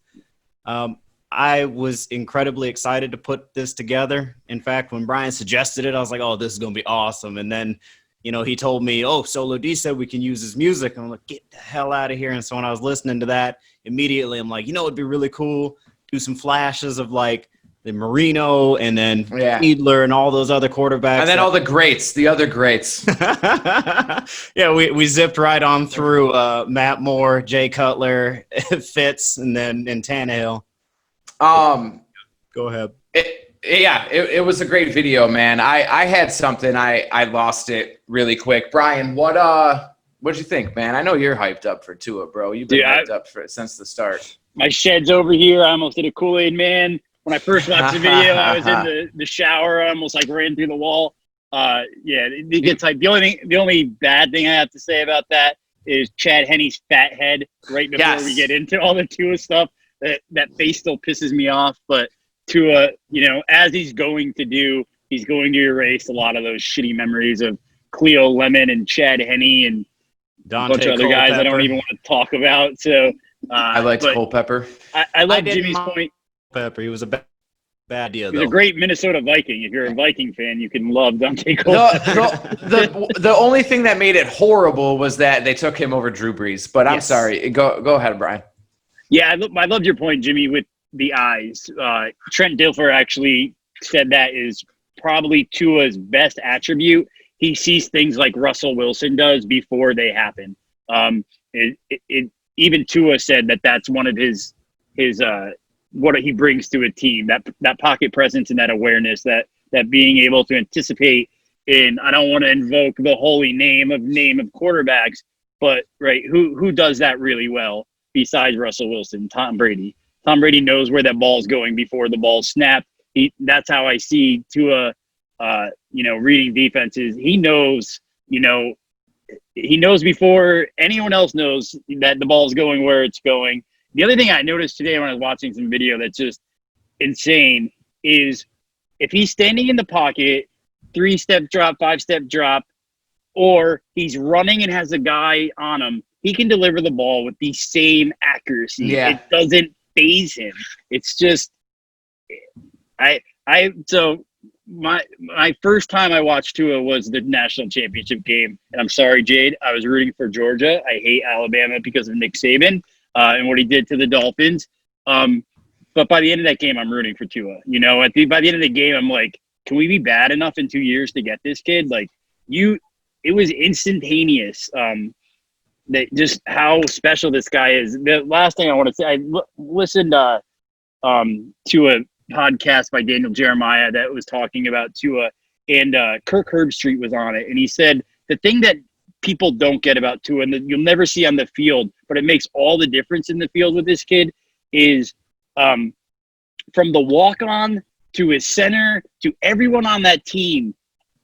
I was incredibly excited to put this together. In fact, when Brian suggested it, I was like, oh, this is going to be awesome. And then, you know, he told me, oh, Solo D said we can use his music. And I'm like, get the hell out of here. And so when I was listening to that, immediately I'm like, you know, it'd be really cool. Do some flashes of like the Marino and then Fiedler and all those other quarterbacks. And then all the greats, the other greats. Yeah, we zipped right on through Matt Moore, Jay Cutler, Fitz, and Tannehill. Go ahead. It was a great video, man. I had something. I lost it really quick. Brian, what'd you think, man? I know you're hyped up for Tua, bro. You've been hyped up for it since the start. My shed's over here. I almost did a Kool-Aid man. When I first watched the video, I was in the shower. I almost like ran through the wall. It gets like the only bad thing I have to say about that is Chad Henne's fat head right before we get into all the Tua stuff. That face still pisses me off, but Tua, you know, as he's going to erase a lot of those shitty memories of Cleo Lemon and Chad Henne and a bunch of other guys I don't even want to talk about. So I liked Culpepper. I love Jimmy's point. Pepper, he was a bad deal. He's a great Minnesota Viking. If you're a Viking fan, you can love Dante Culpepper. The only thing that made it horrible was that they took him over Drew Brees. But I'm sorry. Go ahead, Brian. Yeah, I loved your point, Jimmy, with the eyes. Trent Dilfer actually said that is probably Tua's best attribute. He sees things like Russell Wilson does before they happen. Even Tua said that that's one of his what he brings to a team, that pocket presence and that awareness, that being able to anticipate in, I don't want to invoke the holy name of quarterbacks, but who does that really well besides Russell Wilson? Tom Brady. Tom Brady knows where that ball's going before the ball's snapped. That's how I see Tua, reading defenses. He knows before anyone else knows that the ball's going where it's going. The other thing I noticed today when I was watching some video that's just insane is if he's standing in the pocket, 3-step drop, 5-step drop, or he's running and has a guy on him, he can deliver the ball with the same accuracy. Yeah. It doesn't phase him. It's just so my first time I watched Tua was the national championship game. And I'm sorry, Jayde, I was rooting for Georgia. I hate Alabama because of Nick Saban and what he did to the Dolphins. But by the end of that game, I'm rooting for Tua. You know, by the end of the game, I'm like, can we be bad enough in 2 years to get this kid? Like, it was instantaneous. That just how special this guy is. The last thing I want to say, I listened to a podcast by Daniel Jeremiah that was talking about Tua, and Kirk Herbstreit was on it, and he said the thing that people don't get about Tua and that you'll never see on the field, but it makes all the difference in the field with this kid is from the walk-on to his center to everyone on that team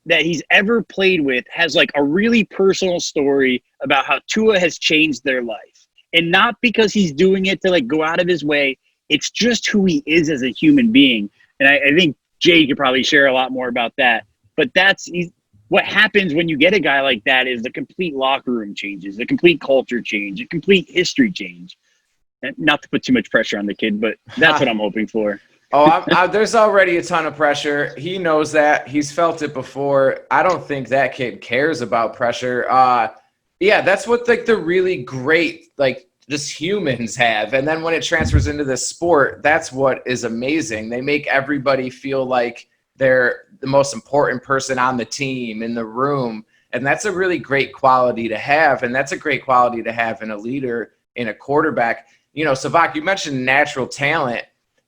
that he's ever played with has like a really personal story about how Tua has changed their life. And not because he's doing it to like go out of his way. It's just who he is as a human being. And I think Jay could probably share a lot more about that. But what happens when you get a guy like that is the complete locker room changes, the complete culture change, a complete history change. And not to put too much pressure on the kid, but that's what I'm hoping for. There's already a ton of pressure. He knows that. He's felt it before. I don't think that kid cares about pressure. Yeah, that's what like the really great like just humans have. And then when it transfers into this sport, that's what is amazing. They make everybody feel like they're the most important person on the team, in the room. And that's a really great quality to have. And that's a great quality to have in a leader, in a quarterback. You know, Savak, you mentioned natural talent.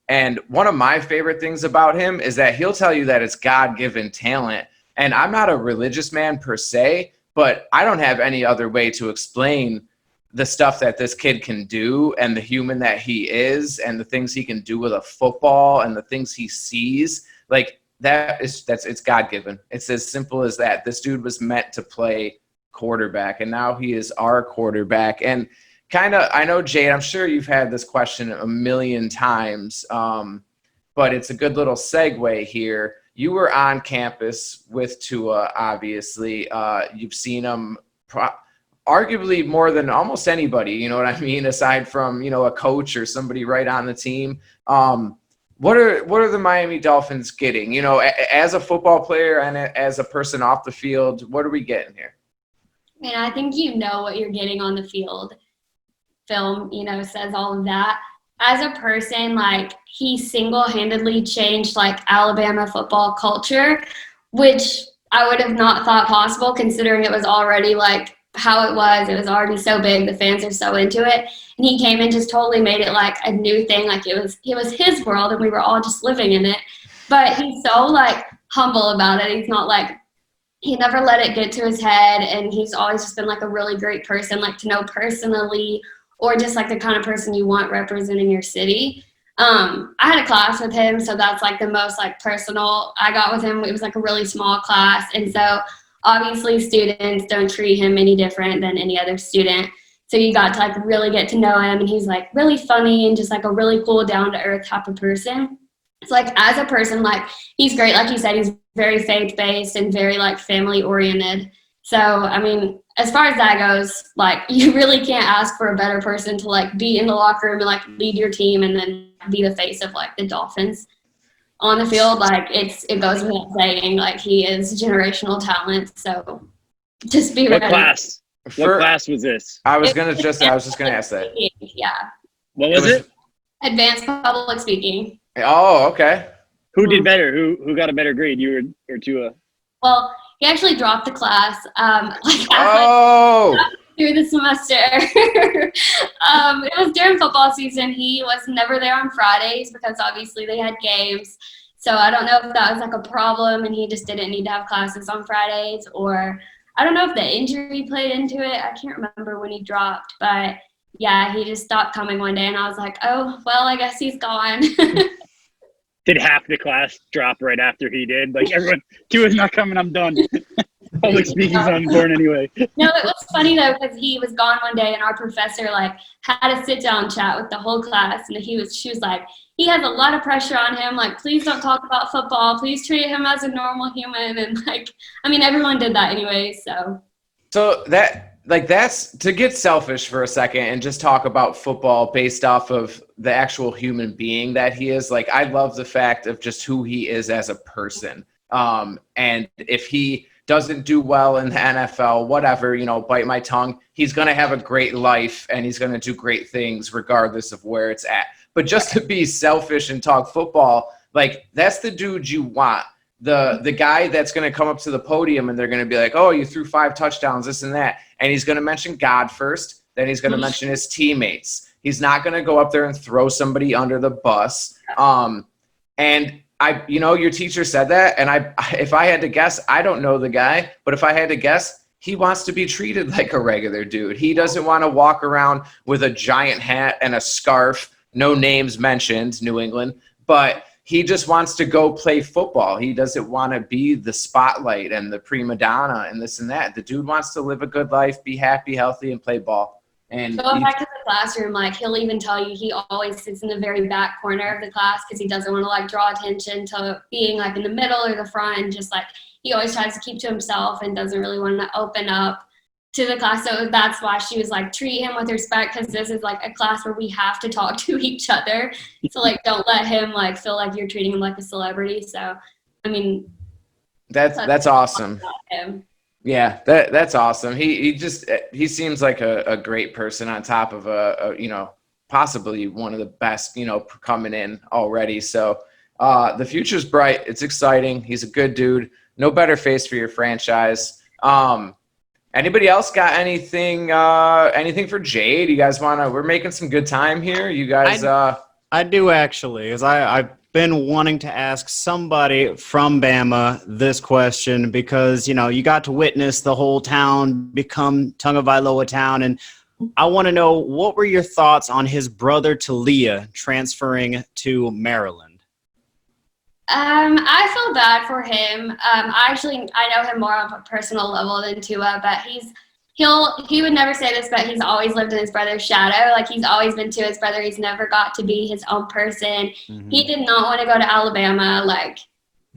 And one of my favorite things about him is that he'll tell you that it's God-given talent. And I'm not a religious man per se, but I don't have any other way to explain the stuff that this kid can do and the human that he is and the things he can do with a football and the things he sees. Like it's God-given. It's as simple as that. This dude was meant to play quarterback, and now he is our quarterback. And I know, Jade, I'm sure you've had this question a million times, but it's a good little segue here. You were on campus with Tua, obviously. You've seen him arguably more than almost anybody, you know what I mean, aside from, you know, a coach or somebody right on the team. What are the Miami Dolphins getting, you know, as a football player and as a person off the field? What are we getting here? And I think you know what you're getting on the field. Film, you know, says all of that. As a person, like, he single-handedly changed like Alabama football culture, which I would have not thought possible considering it was already like how it was. It was already so big. The fans are so into it. And he came and just totally made it like a new thing. Like it was his world and we were all just living in it. But he's so like humble about it. He's not like, he never let it get to his head. And he's always just been like a really great person, like to know personally, or just like the kind of person you want representing your city. I had a class with him, so that's like the most like personal I got with him. It was like a really small class. And so obviously students don't treat him any different than any other student. So you got to like really get to know him, and he's like really funny and just like a really cool down to earth type of person. It's like as a person, like he's great. Like you said, he's very faith-based and very like family oriented. So, I mean, as far as that goes, like you really can't ask for a better person to like be in the locker room and like lead your team and then be the face of like the Dolphins on the field. Like it goes without saying, like he is generational talent. So just be ready. What class was this? I was just gonna ask that. Yeah. What was it? Advanced public speaking. Oh, okay. Who did better? Who got a better grade, you or Tua? Well, he actually dropped the class through the semester. It was during football season. He was never there on Fridays because obviously they had games. So I don't know if that was like a problem and he just didn't need to have classes on Fridays, or I don't know if the injury played into it. I can't remember when he dropped, but yeah, he just stopped coming one day and I was like, oh, well, I guess he's gone. Did half the class drop right after he did? Like everyone, Tua's not coming, I'm done. Public speaking's not important anyway. No, it was funny though because he was gone one day and our professor like had a sit down chat with the whole class, and she was like, he has a lot of pressure on him. Like, please don't talk about football. Please treat him as a normal human. And like, I mean, everyone did that anyway. So that's to get selfish for a second and just talk about football based off of the actual human being that he is. Like, I love the fact of just who he is as a person. And if he doesn't do well in the NFL, whatever, you know, bite my tongue, he's going to have a great life and he's going to do great things regardless of where it's at. But just to be selfish and talk football, like that's the dude you want. The guy that's going to come up to the podium and they're going to be like, oh, you threw 5 touchdowns, this and that. And he's going to mention God first. Then he's going to mention his teammates. He's not going to go up there and throw somebody under the bus. And your teacher said that. And if I had to guess, I don't know the guy, but if I had to guess, he wants to be treated like a regular dude. He doesn't want to walk around with a giant hat and a scarf, no names mentioned, New England, but he just wants to go play football. He doesn't want to be the spotlight and the prima donna and this and that. The dude wants to live a good life, be happy, healthy, and play ball. And going back to the classroom, like he'll even tell you he always sits in the very back corner of the class because he doesn't want to like draw attention to being like in the middle or the front, and just like he always tries to keep to himself and doesn't really want to open up to the class. So that's why she was like, treat him with respect, because this is like a class where we have to talk to each other. So like don't let him like feel like you're treating him like a celebrity. So I mean, that's awesome. Him. Yeah, that's awesome. He seems like a great person on top of a possibly one of the best, coming in already. So the future's bright. It's exciting. He's a good dude. No better face for your franchise. Anybody else got anything for Jayde? You guys we're making some good time here. You guys I do actually, as I've been wanting to ask somebody from Bama this question because, you got to witness the whole town become Tagovailoa town. And I want to know, what were your thoughts on his brother Talia transferring to Maryland? I feel bad for him. I know him more on a personal level than Tua, but he would never say this, but he's always lived in his brother's shadow. Like, he's always been Tua's brother. He's never got to be his own person. Mm-hmm. He did not want to go to Alabama,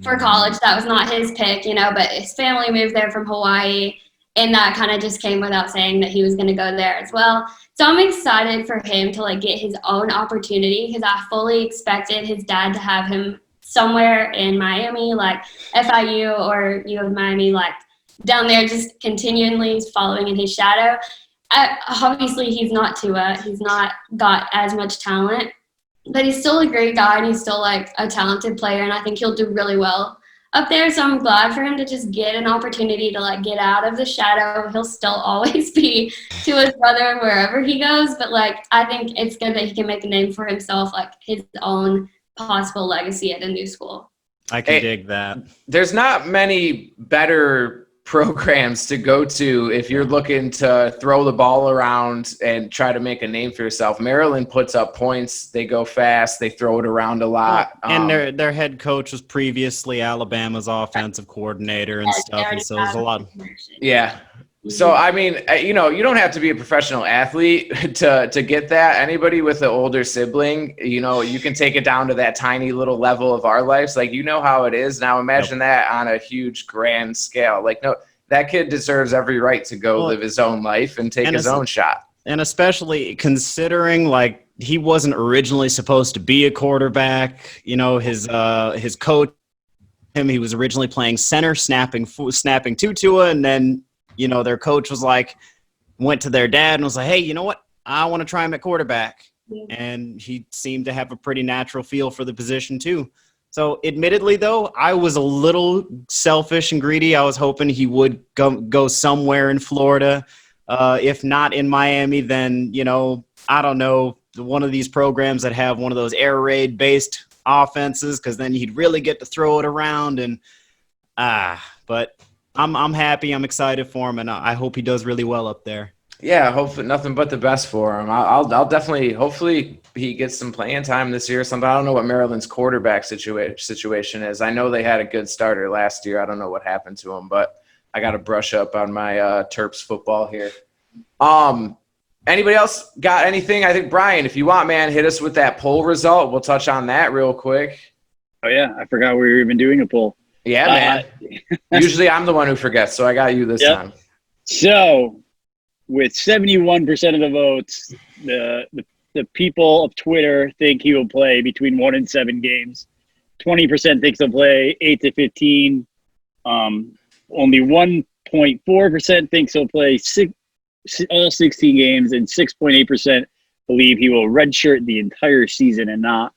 for college. That was not his pick, but his family moved there from Hawaii, and that kind of just came without saying that he was going to go there as well. So I'm excited for him to, get his own opportunity, because I fully expected his dad to have him somewhere in Miami, like FIU or U of Miami, down there just continually following in his shadow. Obviously, he's not Tua. He's not got as much talent, but he's still a great guy, and he's still, a talented player, and I think he'll do really well up there. So I'm glad for him to just get an opportunity to, get out of the shadow. He'll still always be Tua's brother wherever he goes, but, I think it's good that he can make a name for himself, his own possible legacy at a new school. I can dig that. There's not many better programs to go to if you're looking to throw the ball around and try to make a name for yourself. Maryland puts up points. They go fast. They throw it around a lot. And their head coach was previously Alabama's offensive coordinator and stuff. And so there's a lot. Yeah. So, I mean, you don't have to be a professional athlete to get that. Anybody with an older sibling, you can take it down to that tiny little level of our lives. How it is. Now imagine that on a huge grand scale. No, that kid deserves every right to go live his own life and take his own shot. And especially considering he wasn't originally supposed to be a quarterback. His coach, he was originally playing center, snapping to Tua, and then their coach went to their dad and was like, hey, you know what? I want to try him at quarterback. Yeah. And he seemed to have a pretty natural feel for the position too. So admittedly, though, I was a little selfish and greedy. I was hoping he would go somewhere in Florida. If not in Miami, then, I don't know, one of these programs that have one of those air raid based offenses, because then he'd really get to throw it around. And but I'm happy. I'm excited for him, and I hope he does really well up there. Yeah, hopefully nothing but the best for him. I'll definitely, hopefully he gets some playing time this year or something. I don't know what Maryland's quarterback situation is. I know they had a good starter last year. I don't know what happened to him, but I got to brush up on my Terps football here. Anybody else got anything? I think, Brian, if you want, man, hit us with that poll result. We'll touch on that real quick. Oh, yeah. I forgot we were even doing a poll. Yeah, man. Usually I'm the one who forgets, so I got you this time. So, with 71% of the votes, the people of Twitter think he will play between 1 and 7 games. 20% thinks he'll play 8 to 15. Only 1.4% thinks he'll play all 16 games, and 6.8% believe he will redshirt the entire season and not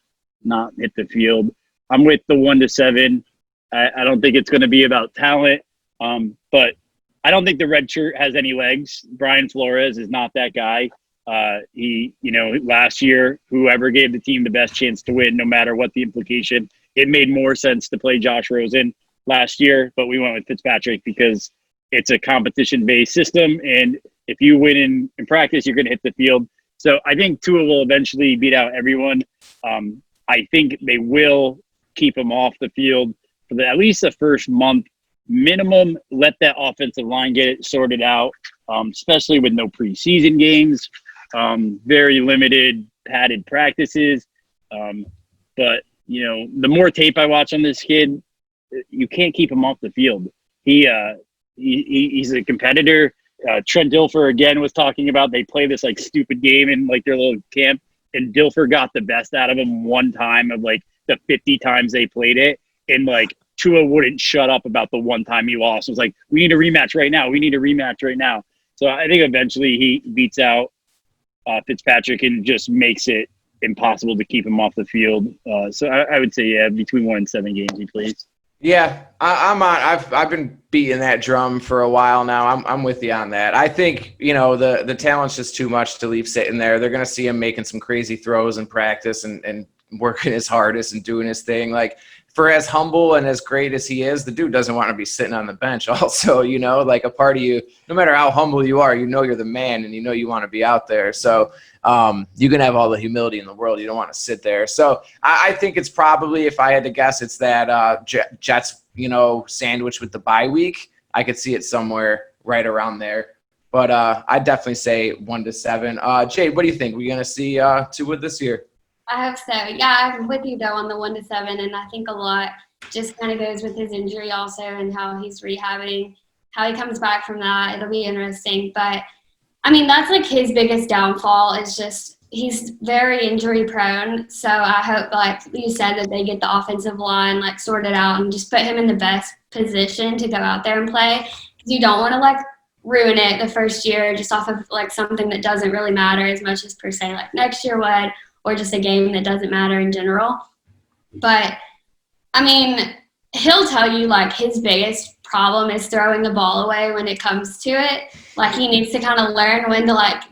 hit the field. I'm with the 1 to 7. I don't think it's going to be about talent, but I don't think the red shirt has any legs. Brian Flores is not that guy. Last year, whoever gave the team the best chance to win, no matter what the implication, it made more sense to play Josh Rosen last year, but we went with Fitzpatrick because it's a competition-based system, and if you win in practice, you're going to hit the field. So I think Tua will eventually beat out everyone. I think they will keep him off the field for at least the first month minimum. Let that offensive line get it sorted out, especially with no preseason games. very limited padded practices. But, you know, the more tape I watch on this kid, you can't keep him off the field. He's a competitor. Trent Dilfer, again, was talking about they play this, like, stupid game in, like, their little camp, and Dilfer got the best out of him one time of, like, the 50 times they played it. And, like, Tua wouldn't shut up about the one time he lost. It was like, we need a rematch right now. We need a rematch right now. So I think eventually he beats out Fitzpatrick and just makes it impossible to keep him off the field. So I would say, yeah, between 1 and 7 games he plays. Yeah, I'm on. I've been beating that drum for a while now. I'm with you on that. I think, you know, the talent's just too much to leave sitting there. They're gonna see him making some crazy throws in practice and working his hardest and doing his thing. Like, for as humble and as great as he is, the dude doesn't want to be sitting on the bench also, you know, like a part of you, no matter how humble you are, you know you're the man and you know you want to be out there. So you can have all the humility in the world. You don't want to sit there. So I think it's probably, if I had to guess, it's that Jets, you know, sandwich with the bye week. I could see it somewhere right around there. But I'd definitely say 1 to 7. Jayde, what do you think? We're going to see Tua this year? I hope so. Yeah, I'm with you though on the 1 to 7, and I think a lot just kind of goes with his injury also and how he's rehabbing, how he comes back from that. It'll be interesting. But I mean, that's like his biggest downfall is just he's very injury prone. So I hope, like you said, that they get the offensive line like sorted out and just put him in the best position to go out there and play. Because you don't want to like ruin it the first year just off of like something that doesn't really matter as much as per se like next year would, or just a game that doesn't matter in general. But, I mean, he'll tell you, like, his biggest problem is throwing the ball away when it comes to it. Like, he needs to kind of learn when to, like,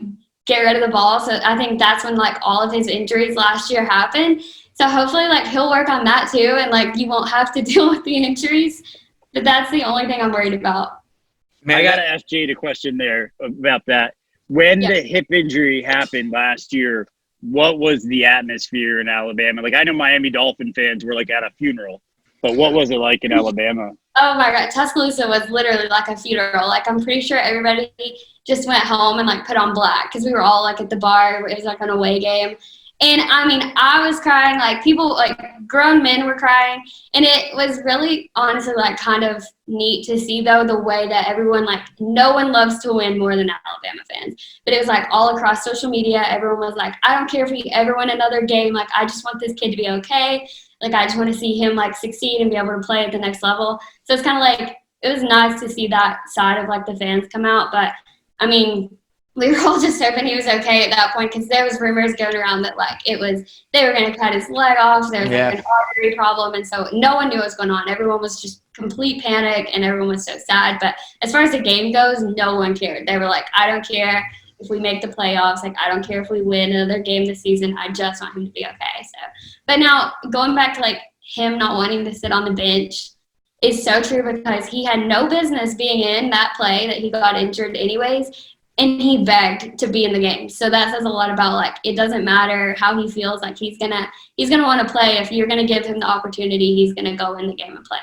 get rid of the ball. So I think that's when, like, all of his injuries last year happened. So hopefully, like, he'll work on that too, and, like, you won't have to deal with the injuries. But that's the only thing I'm worried about. Man, I got to ask Jayde a question there about that. When the hip injury happened last year, what was the atmosphere in Alabama? Like, I know Miami Dolphin fans were like at a funeral, but what was it like in Alabama? Oh my God, Tuscaloosa was literally like a funeral. Like, I'm pretty sure everybody just went home and like put on black because we were all like at the bar. It was like an away game. And I mean, I was crying, like people, like grown men were crying. And it was really honestly like kind of neat to see though, the way that everyone, like no one loves to win more than Alabama fans. But it was like all across social media, everyone was like, I don't care if we ever win another game. Like, I just want this kid to be okay. Like, I just want to see him like succeed and be able to play at the next level. So it's kind of like, it was nice to see that side of like the fans come out. But I mean, we were all just hoping he was okay at that point because there was rumors going around that like they were going to cut his leg off. There was like an artery problem, and so no one knew what was going on. Everyone was just complete panic, and everyone was so sad. But as far as the game goes, no one cared. They were like, I don't care if we make the playoffs. Like, I don't care if we win another game this season. I just want him to be okay. So, but now going back to like him not wanting to sit on the bench is so true because he had no business being in that play that he got injured anyways. And he begged to be in the game. So that says a lot about, like, it doesn't matter how he feels. Like, he's gonna want to play. If you're going to give him the opportunity, he's going to go in the game and play.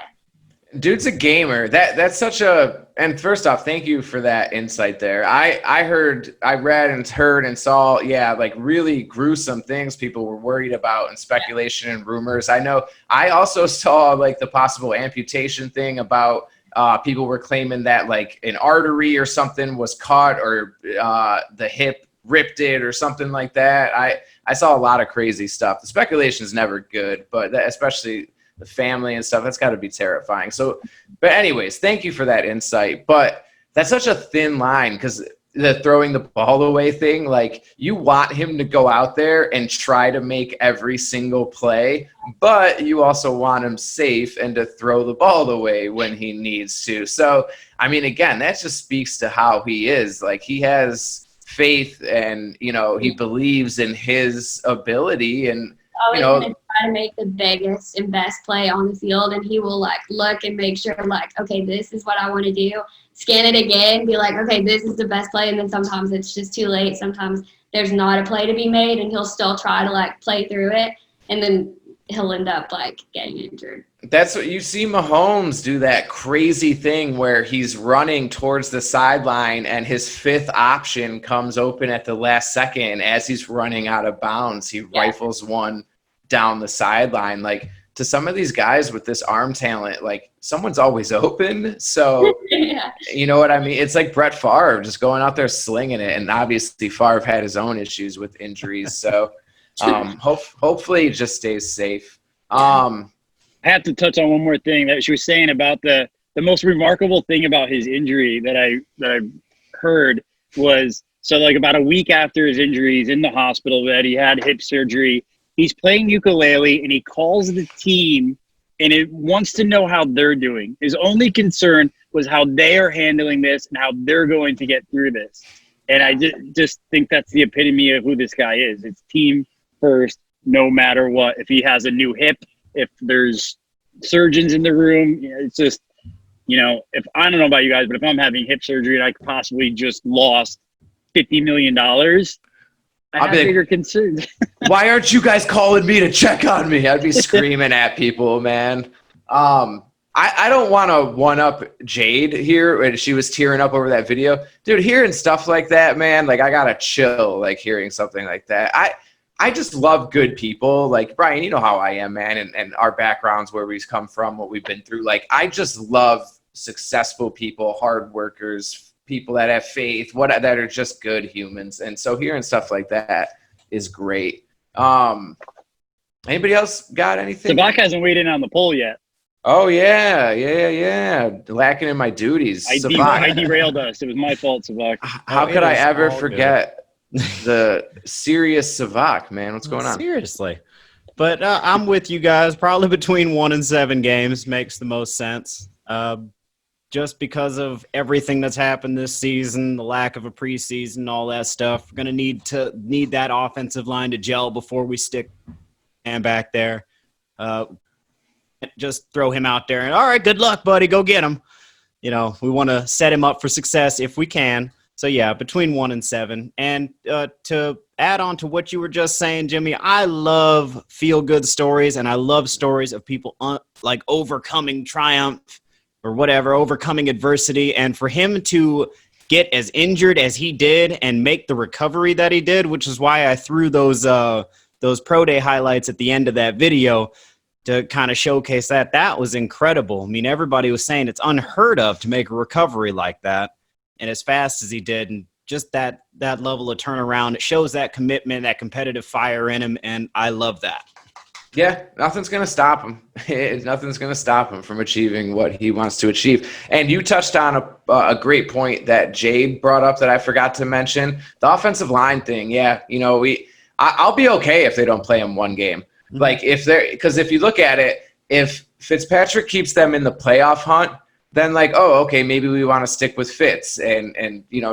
Dude's a gamer. That's such a – and first off, thank you for that insight there. I read and heard and saw, like really gruesome things people were worried about and speculation and rumors. I know I also saw, like, the possible amputation thing about – people were claiming that like an artery or something was cut or the hip ripped it or something like that. I saw a lot of crazy stuff. The speculation is never good, but especially the family and stuff, that's got to be terrifying. So, but anyways, thank you for that insight. But that's such a thin line because the throwing the ball away thing, like you want him to go out there and try to make every single play, but you also want him safe and to throw the ball away when he needs to. So, I mean, again, that just speaks to how he is. Like, he has faith and, you know, he believes in his ability and, always going to try to make the biggest and best play on the field, and he will like look and make sure like, okay, this is what I want to do. Scan it again, be like, okay, this is the best play, and then sometimes it's just too late. Sometimes there's not a play to be made, and he'll still try to like play through it. And then he'll end up like getting injured. That's what you see Mahomes do, that crazy thing where he's running towards the sideline and his fifth option comes open at the last second. As he's running out of bounds, he rifles one down the sideline. Like, to some of these guys with this arm talent, like, someone's always open. So, you know what I mean? It's like Brett Favre just going out there slinging it. And obviously Favre had his own issues with injuries. So hopefully he just stays safe. I have to touch on one more thing that she was saying about the most remarkable thing about his injury that I heard was, so like about a week after his injury, he's in the hospital bed. He had hip surgery. He's playing ukulele and he calls the team and it wants to know how they're doing. His only concern was how they are handling this and how they're going to get through this. And I just think that's the epitome of who this guy is. It's team first, no matter what. If he has a new hip, if there's surgeons in the room, it's just, if I don't know about you guys, but if I'm having hip surgery and I possibly just lost $50 million, I have bigger concerns. Why aren't you guys calling me to check on me? I'd be screaming at people, man. I don't want to one-up Jayde here, and she was tearing up over that video. Dude, hearing stuff like that, man, like, I got to chill, like, hearing something like that. I just love good people. Like, Brian, you know how I am, man, and our backgrounds, where we've come from, what we've been through. Like, I just love successful people, hard workers, people that have faith, that are just good humans. And so hearing stuff like that is great. Anybody else got anything? Savak hasn't weighed in on the poll yet. Oh, yeah. Lacking in my duties. I derailed us. It was my fault, Savak. How could I ever forget the serious Savak, man? What's going on? Seriously. But I'm with you guys. Probably between 1 and 7 games makes the most sense. Just because of everything that's happened this season, the lack of a preseason, all that stuff. We're going to need that offensive line to gel before we stick him back there. Just throw him out there and, all right, good luck, buddy. Go get him. We want to set him up for success if we can. So, yeah, between 1 and 7. And to add on to what you were just saying, Jimmy, I love feel-good stories, and I love stories of people like overcoming triumph or whatever, overcoming adversity. And for him to get as injured as he did and make the recovery that he did, which is why I threw those pro day highlights at the end of that video to kind of showcase that was incredible. I mean, everybody was saying it's unheard of to make a recovery like that and as fast as he did. And just that level of turnaround, it shows that commitment, that competitive fire in him. And I love that. Yeah, nothing's going to stop him. Nothing's going to stop him from achieving what he wants to achieve. And you touched on a great point that Jayde brought up that I forgot to mention. The offensive line thing, yeah. I'll be okay if they don't play him one game. Mm-hmm. Like, because if you look at it, if Fitzpatrick keeps them in the playoff hunt, then like, oh, okay, maybe we want to stick with Fitz and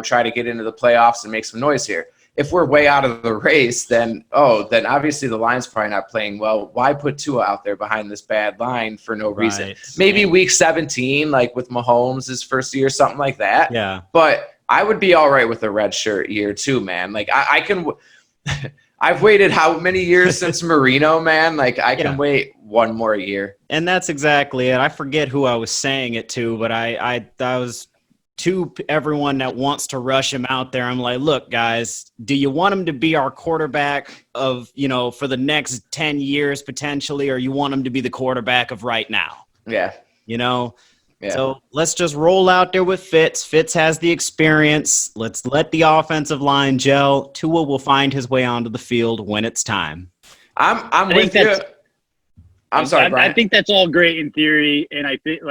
try to get into the playoffs and make some noise here. If we're way out of the race, then obviously the line's probably not playing well. Why put Tua out there behind this bad line for no reason? Maybe week 17, like with Mahomes, his first year, something like that. Yeah. But I would be all right with a red shirt year too, man. Like I can – I've waited how many years since Marino, man? Like I can wait one more year. And that's exactly it. I forget who I was saying it to, but I was – to everyone that wants to rush him out there, I'm like, look, guys, do you want him to be our quarterback of, for the next 10 years potentially, or you want him to be the quarterback of right now? Yeah. Yeah. So let's just roll out there with Fitz. Fitz has the experience. Let's let the offensive line gel. Tua will find his way onto the field when it's time. I'm with you. I'm sorry, Brian. I think that's all great in theory, and I think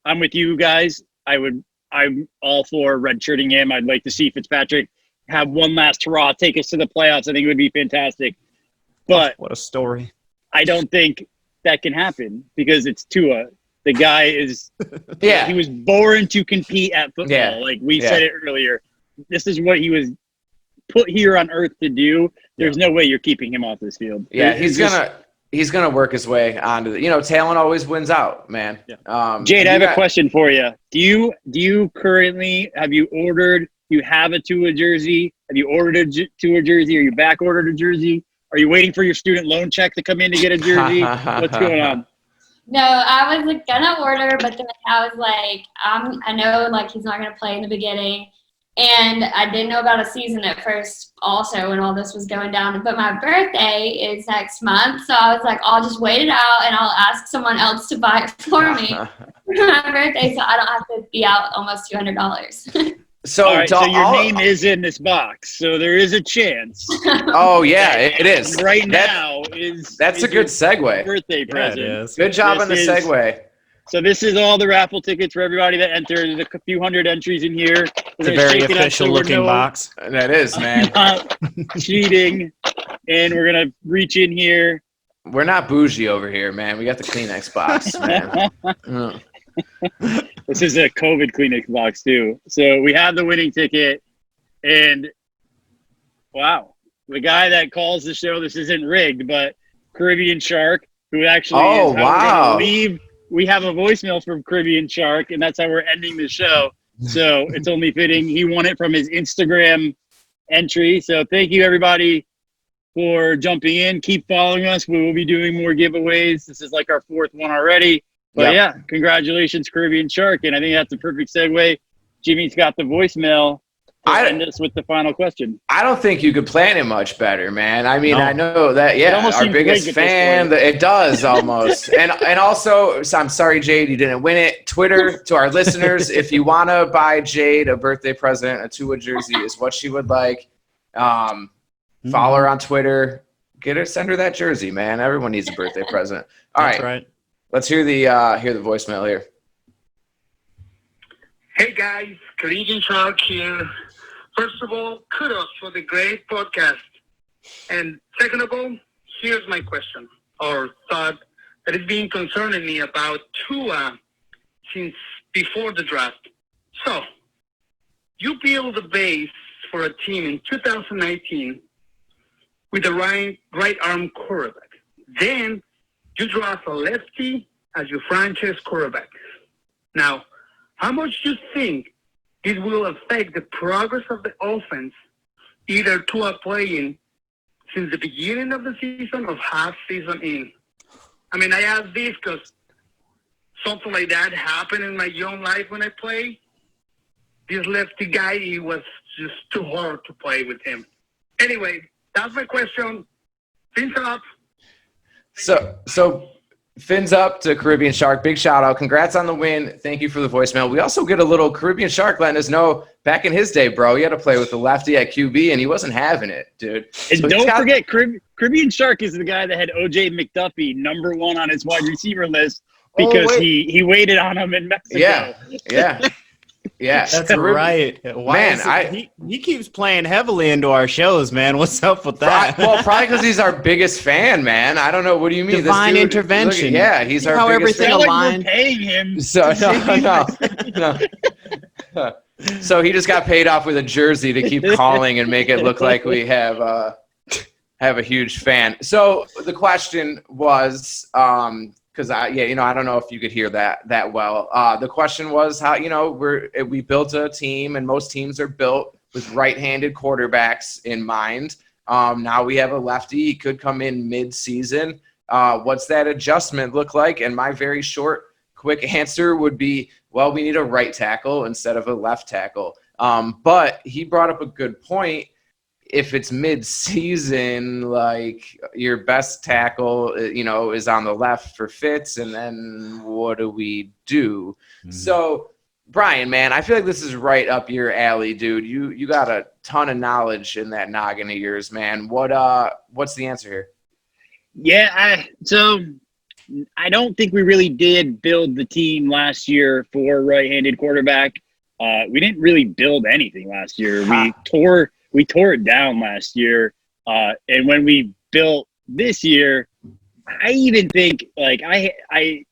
I'm with you guys. I'm all for redshirting him. I'd like to see Fitzpatrick have one last hurrah, take us to the playoffs. I think it would be fantastic. But what a story. I don't think that can happen because it's Tua. The guy is he was born to compete at football. Yeah. Like we said it earlier. This is what he was put here on earth to do. There's no way you're keeping him off this field. Yeah, he's gonna work his way onto the. Talent always wins out, man. Yeah. Jayde, I have a question for you. Do you currently have you ordered? You have a Tua jersey? Have you ordered a Tua jersey? Or you back ordered a jersey? Are you waiting for your student loan check to come in to get a jersey? What's going on? No, I was like, gonna order, but then I was like, I know like he's not gonna play in the beginning, and I didn't know about a season at first. Also, when all this was going down, but my birthday is next month, so I was like, I'll just wait it out, and I'll ask someone else to buy it for me for my birthday, so I don't have to be out almost $200. So, all right, so your name is in this box, so there is a chance. Oh yeah, it is. Right now that's a good segue. Birthday present. Yeah, it is. Good job on the segue. So this is all the raffle tickets for everybody that entered. There's a few hundred entries in here. It's a very official-looking box. That is, man. Not cheating, and we're gonna reach in here. We're not bougie over here, man. We got the Kleenex box, man. This is a COVID Kleenex box too. So we have the winning ticket, and wow, the guy that calls the show, this isn't rigged, but Caribbean Shark, who actually oh is wow, we have a voicemail from Caribbean Shark, and that's how we're ending the show. So it's only fitting. He won it from his Instagram entry. So thank you everybody for jumping in. Keep following us. We will be doing more giveaways. This is like our 4th one already. But yeah, congratulations, Caribbean Shark. And I think that's a perfect segue. Jimmy's got the voicemail to end us with the final question. I don't think you could plan it much better, man. I mean, I know that, our biggest fan, it does almost. and also, so I'm sorry, Jayde, you didn't win it. Twitter, to our listeners, if you want to buy Jayde a birthday present, a Tua jersey is what she would like. Follow her on Twitter. Send her that jersey, man. Everyone needs a birthday present. All right. Let's hear the voicemail here. Hey guys, Caribbean Shark here. First of all, kudos for the great podcast. And second of all, here's my question or thought that has been concerning me about Tua since before the draft. So, you build the base for a team in 2019 with a right arm quarterback. Then you draft a lefty as your franchise quarterback. Now, how much do you think it will affect the progress of the offense, either Tua playing since the beginning of the season or half season in? I mean, I ask this because something like that happened in my young life when I played. This lefty guy, it was just too hard to play with him. Anyway, that's my question. Fins up. So fins up to Caribbean Shark. Big shout out. Congrats on the win. Thank you for the voicemail. We also get a little Caribbean Shark letting us know back in his day, bro, he had to play with the lefty at QB and he wasn't having it, dude. And so don't forget, Caribbean Shark is the guy that had OJ McDuffie #1 on his wide receiver list because he waited on him in Mexico. Yeah. Yeah, that's right. He keeps playing heavily into our shows, man. What's up with that? Well, probably because he's our biggest fan, man. I don't know. What do you mean? Divine intervention. He's our biggest fan. Like we're paying him. So no. So he just got paid off with a jersey to keep calling and make it look like we have a huge fan. So the question was, because I don't know if you could hear that well. The question was how we built a team, and most teams are built with right-handed quarterbacks in mind. Now we have a lefty; he could come in mid-season. What's that adjustment look like? And my very short, quick answer would be, well, we need a right tackle instead of a left tackle. But he brought up a good point. If it's mid-season, like your best tackle, is on the left for Fitz, and then what do we do? Mm-hmm. So, Brian, man, I feel like this is right up your alley, dude. You got a ton of knowledge in that noggin of yours, man. What's the answer here? Yeah, so I don't think we really did build the team last year for right-handed quarterback. We didn't really build anything last year. We tore it down last year, and when we built this year, I even think, like, I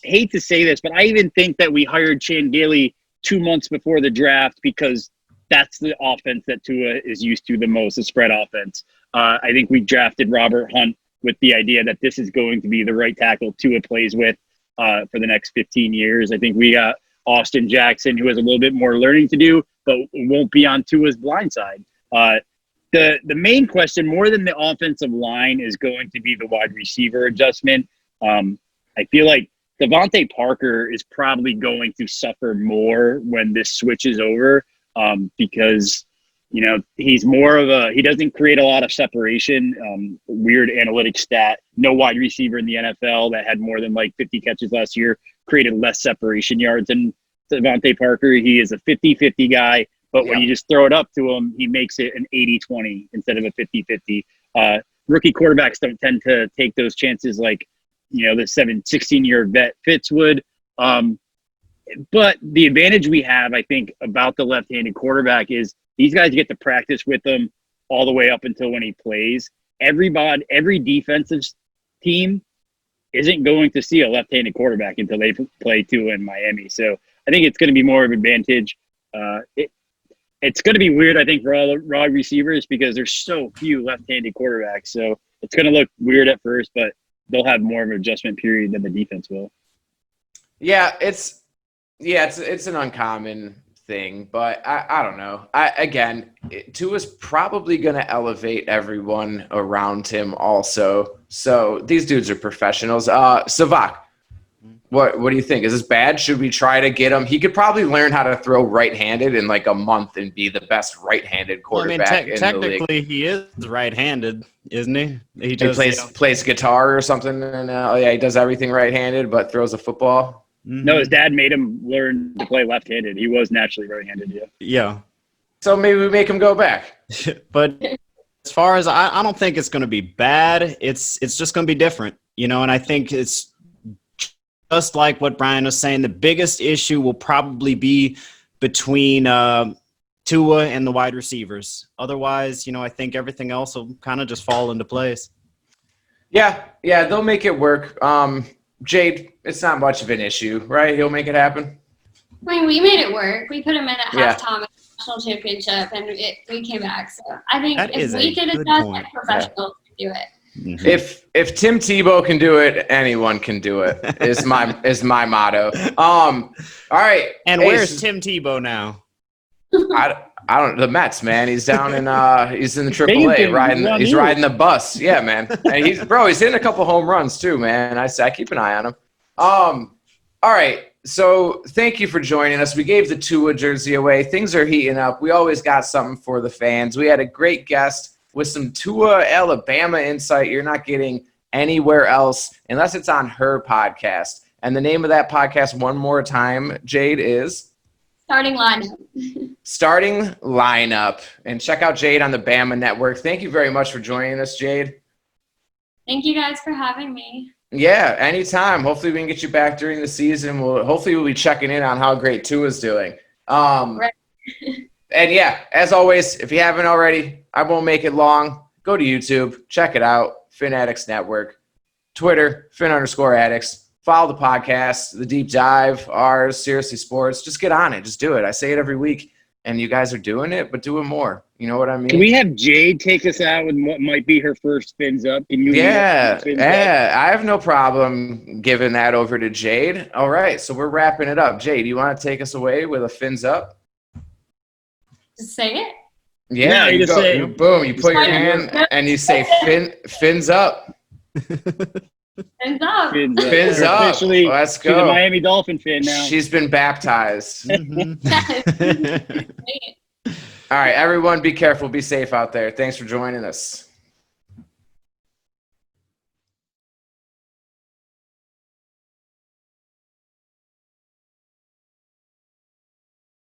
hate to say this, but I even think that we hired Chan Gailey 2 months before the draft because that's the offense that Tua is used to the most, the spread offense. I think we drafted Robert Hunt with the idea that this is going to be the right tackle Tua plays with for the next 15 years. I think we got Austin Jackson, who has a little bit more learning to do, but won't be on Tua's blind side. the main question, more than the offensive line, is going to be the wide receiver adjustment. I feel like Devontae Parker is probably going to suffer more when this switches over because, he's more of he doesn't create a lot of separation. Weird analytic stat. No wide receiver in the NFL that had more than 50 catches last year created less separation yards than Devontae Parker. He is a 50-50 guy, but when you just throw it up to him, he makes it an 80-20 instead of a 50-50. Rookie quarterbacks don't tend to take those chances like, the 16-year vet Fitz would. But the advantage we have, I think, about the left-handed quarterback is these guys get to practice with them all the way up until when he plays. Every defensive team isn't going to see a left-handed quarterback until they play Tua in Miami. So I think it's going to be more of an advantage. It's going to be weird, I think, for all the wide receivers because there's so few left-handed quarterbacks. So it's going to look weird at first, but they'll have more of an adjustment period than the defense will. Yeah, it's an uncommon thing, but I don't know. Tua's probably going to elevate everyone around him also. So these dudes are professionals. Savak, what do you think? Is this bad? Should we try to get him? He could probably learn how to throw right-handed in a month and be the best right-handed quarterback in the league. Technically, he is right-handed, isn't he? He plays guitar or something, and he does everything right-handed, but throws a football. No, his dad made him learn to play left-handed. He was naturally right-handed, Yeah. So maybe we make him go back. But as far as I don't think it's going to be bad. It's just going to be different, and I think it's just like what Brian was saying. The biggest issue will probably be between Tua and the wide receivers. Otherwise, I think everything else will kind of just fall into place. Yeah, they'll make it work. Jayde, it's not much of an issue, right? He'll make it happen. I mean, we made it work. We put him in at halftime at the national championship, and we came back. So I think if we could adjust, like professionals can do it. Mm-hmm. If Tim Tebow can do it, anyone can do it. Is my motto. All right. And where's Tim Tebow now? I don't. The Mets, man. He's down in he's in the AAA he's riding the bus. Yeah, man. And he's hitting a couple home runs too, man. I keep an eye on him. All right. So thank you for joining us. We gave the Tua jersey away. Things are heating up. We always got something for the fans. We had a great guest with some Tua Alabama insight you're not getting anywhere else unless it's on her podcast. And the name of that podcast, one more time, Jayde, is Starting Lineup. And check out Jayde on the Bama Network. Thank you very much for joining us, Jayde. Thank you guys for having me. Yeah, anytime. Hopefully we can get you back during the season. Hopefully we'll be checking in on how great Tua's doing. Right. And yeah, as always, if you haven't already, I won't make it long. Go to YouTube, check it out. Fin Addicts Network. Twitter, Fin_Addicts. Follow the podcast, The Deep Dive, ours, Seriously Sports. Just get on it. Just do it. I say it every week, and you guys are doing it, but do it more. You know what I mean? Can we have Jayde take us out with what might be her first Fins Up? Can you? Yeah. I have no problem giving that over to Jayde. All right, so we're wrapping it up. Jayde, you want to take us away with a Fins Up? Just say it. Yeah, you go. You put your hand and you say Fins Up. Fins up. Fins up. Officially, let's go. She's a Miami Dolphin fan now. She's been baptized. All right, everyone, be careful. Be safe out there. Thanks for joining us.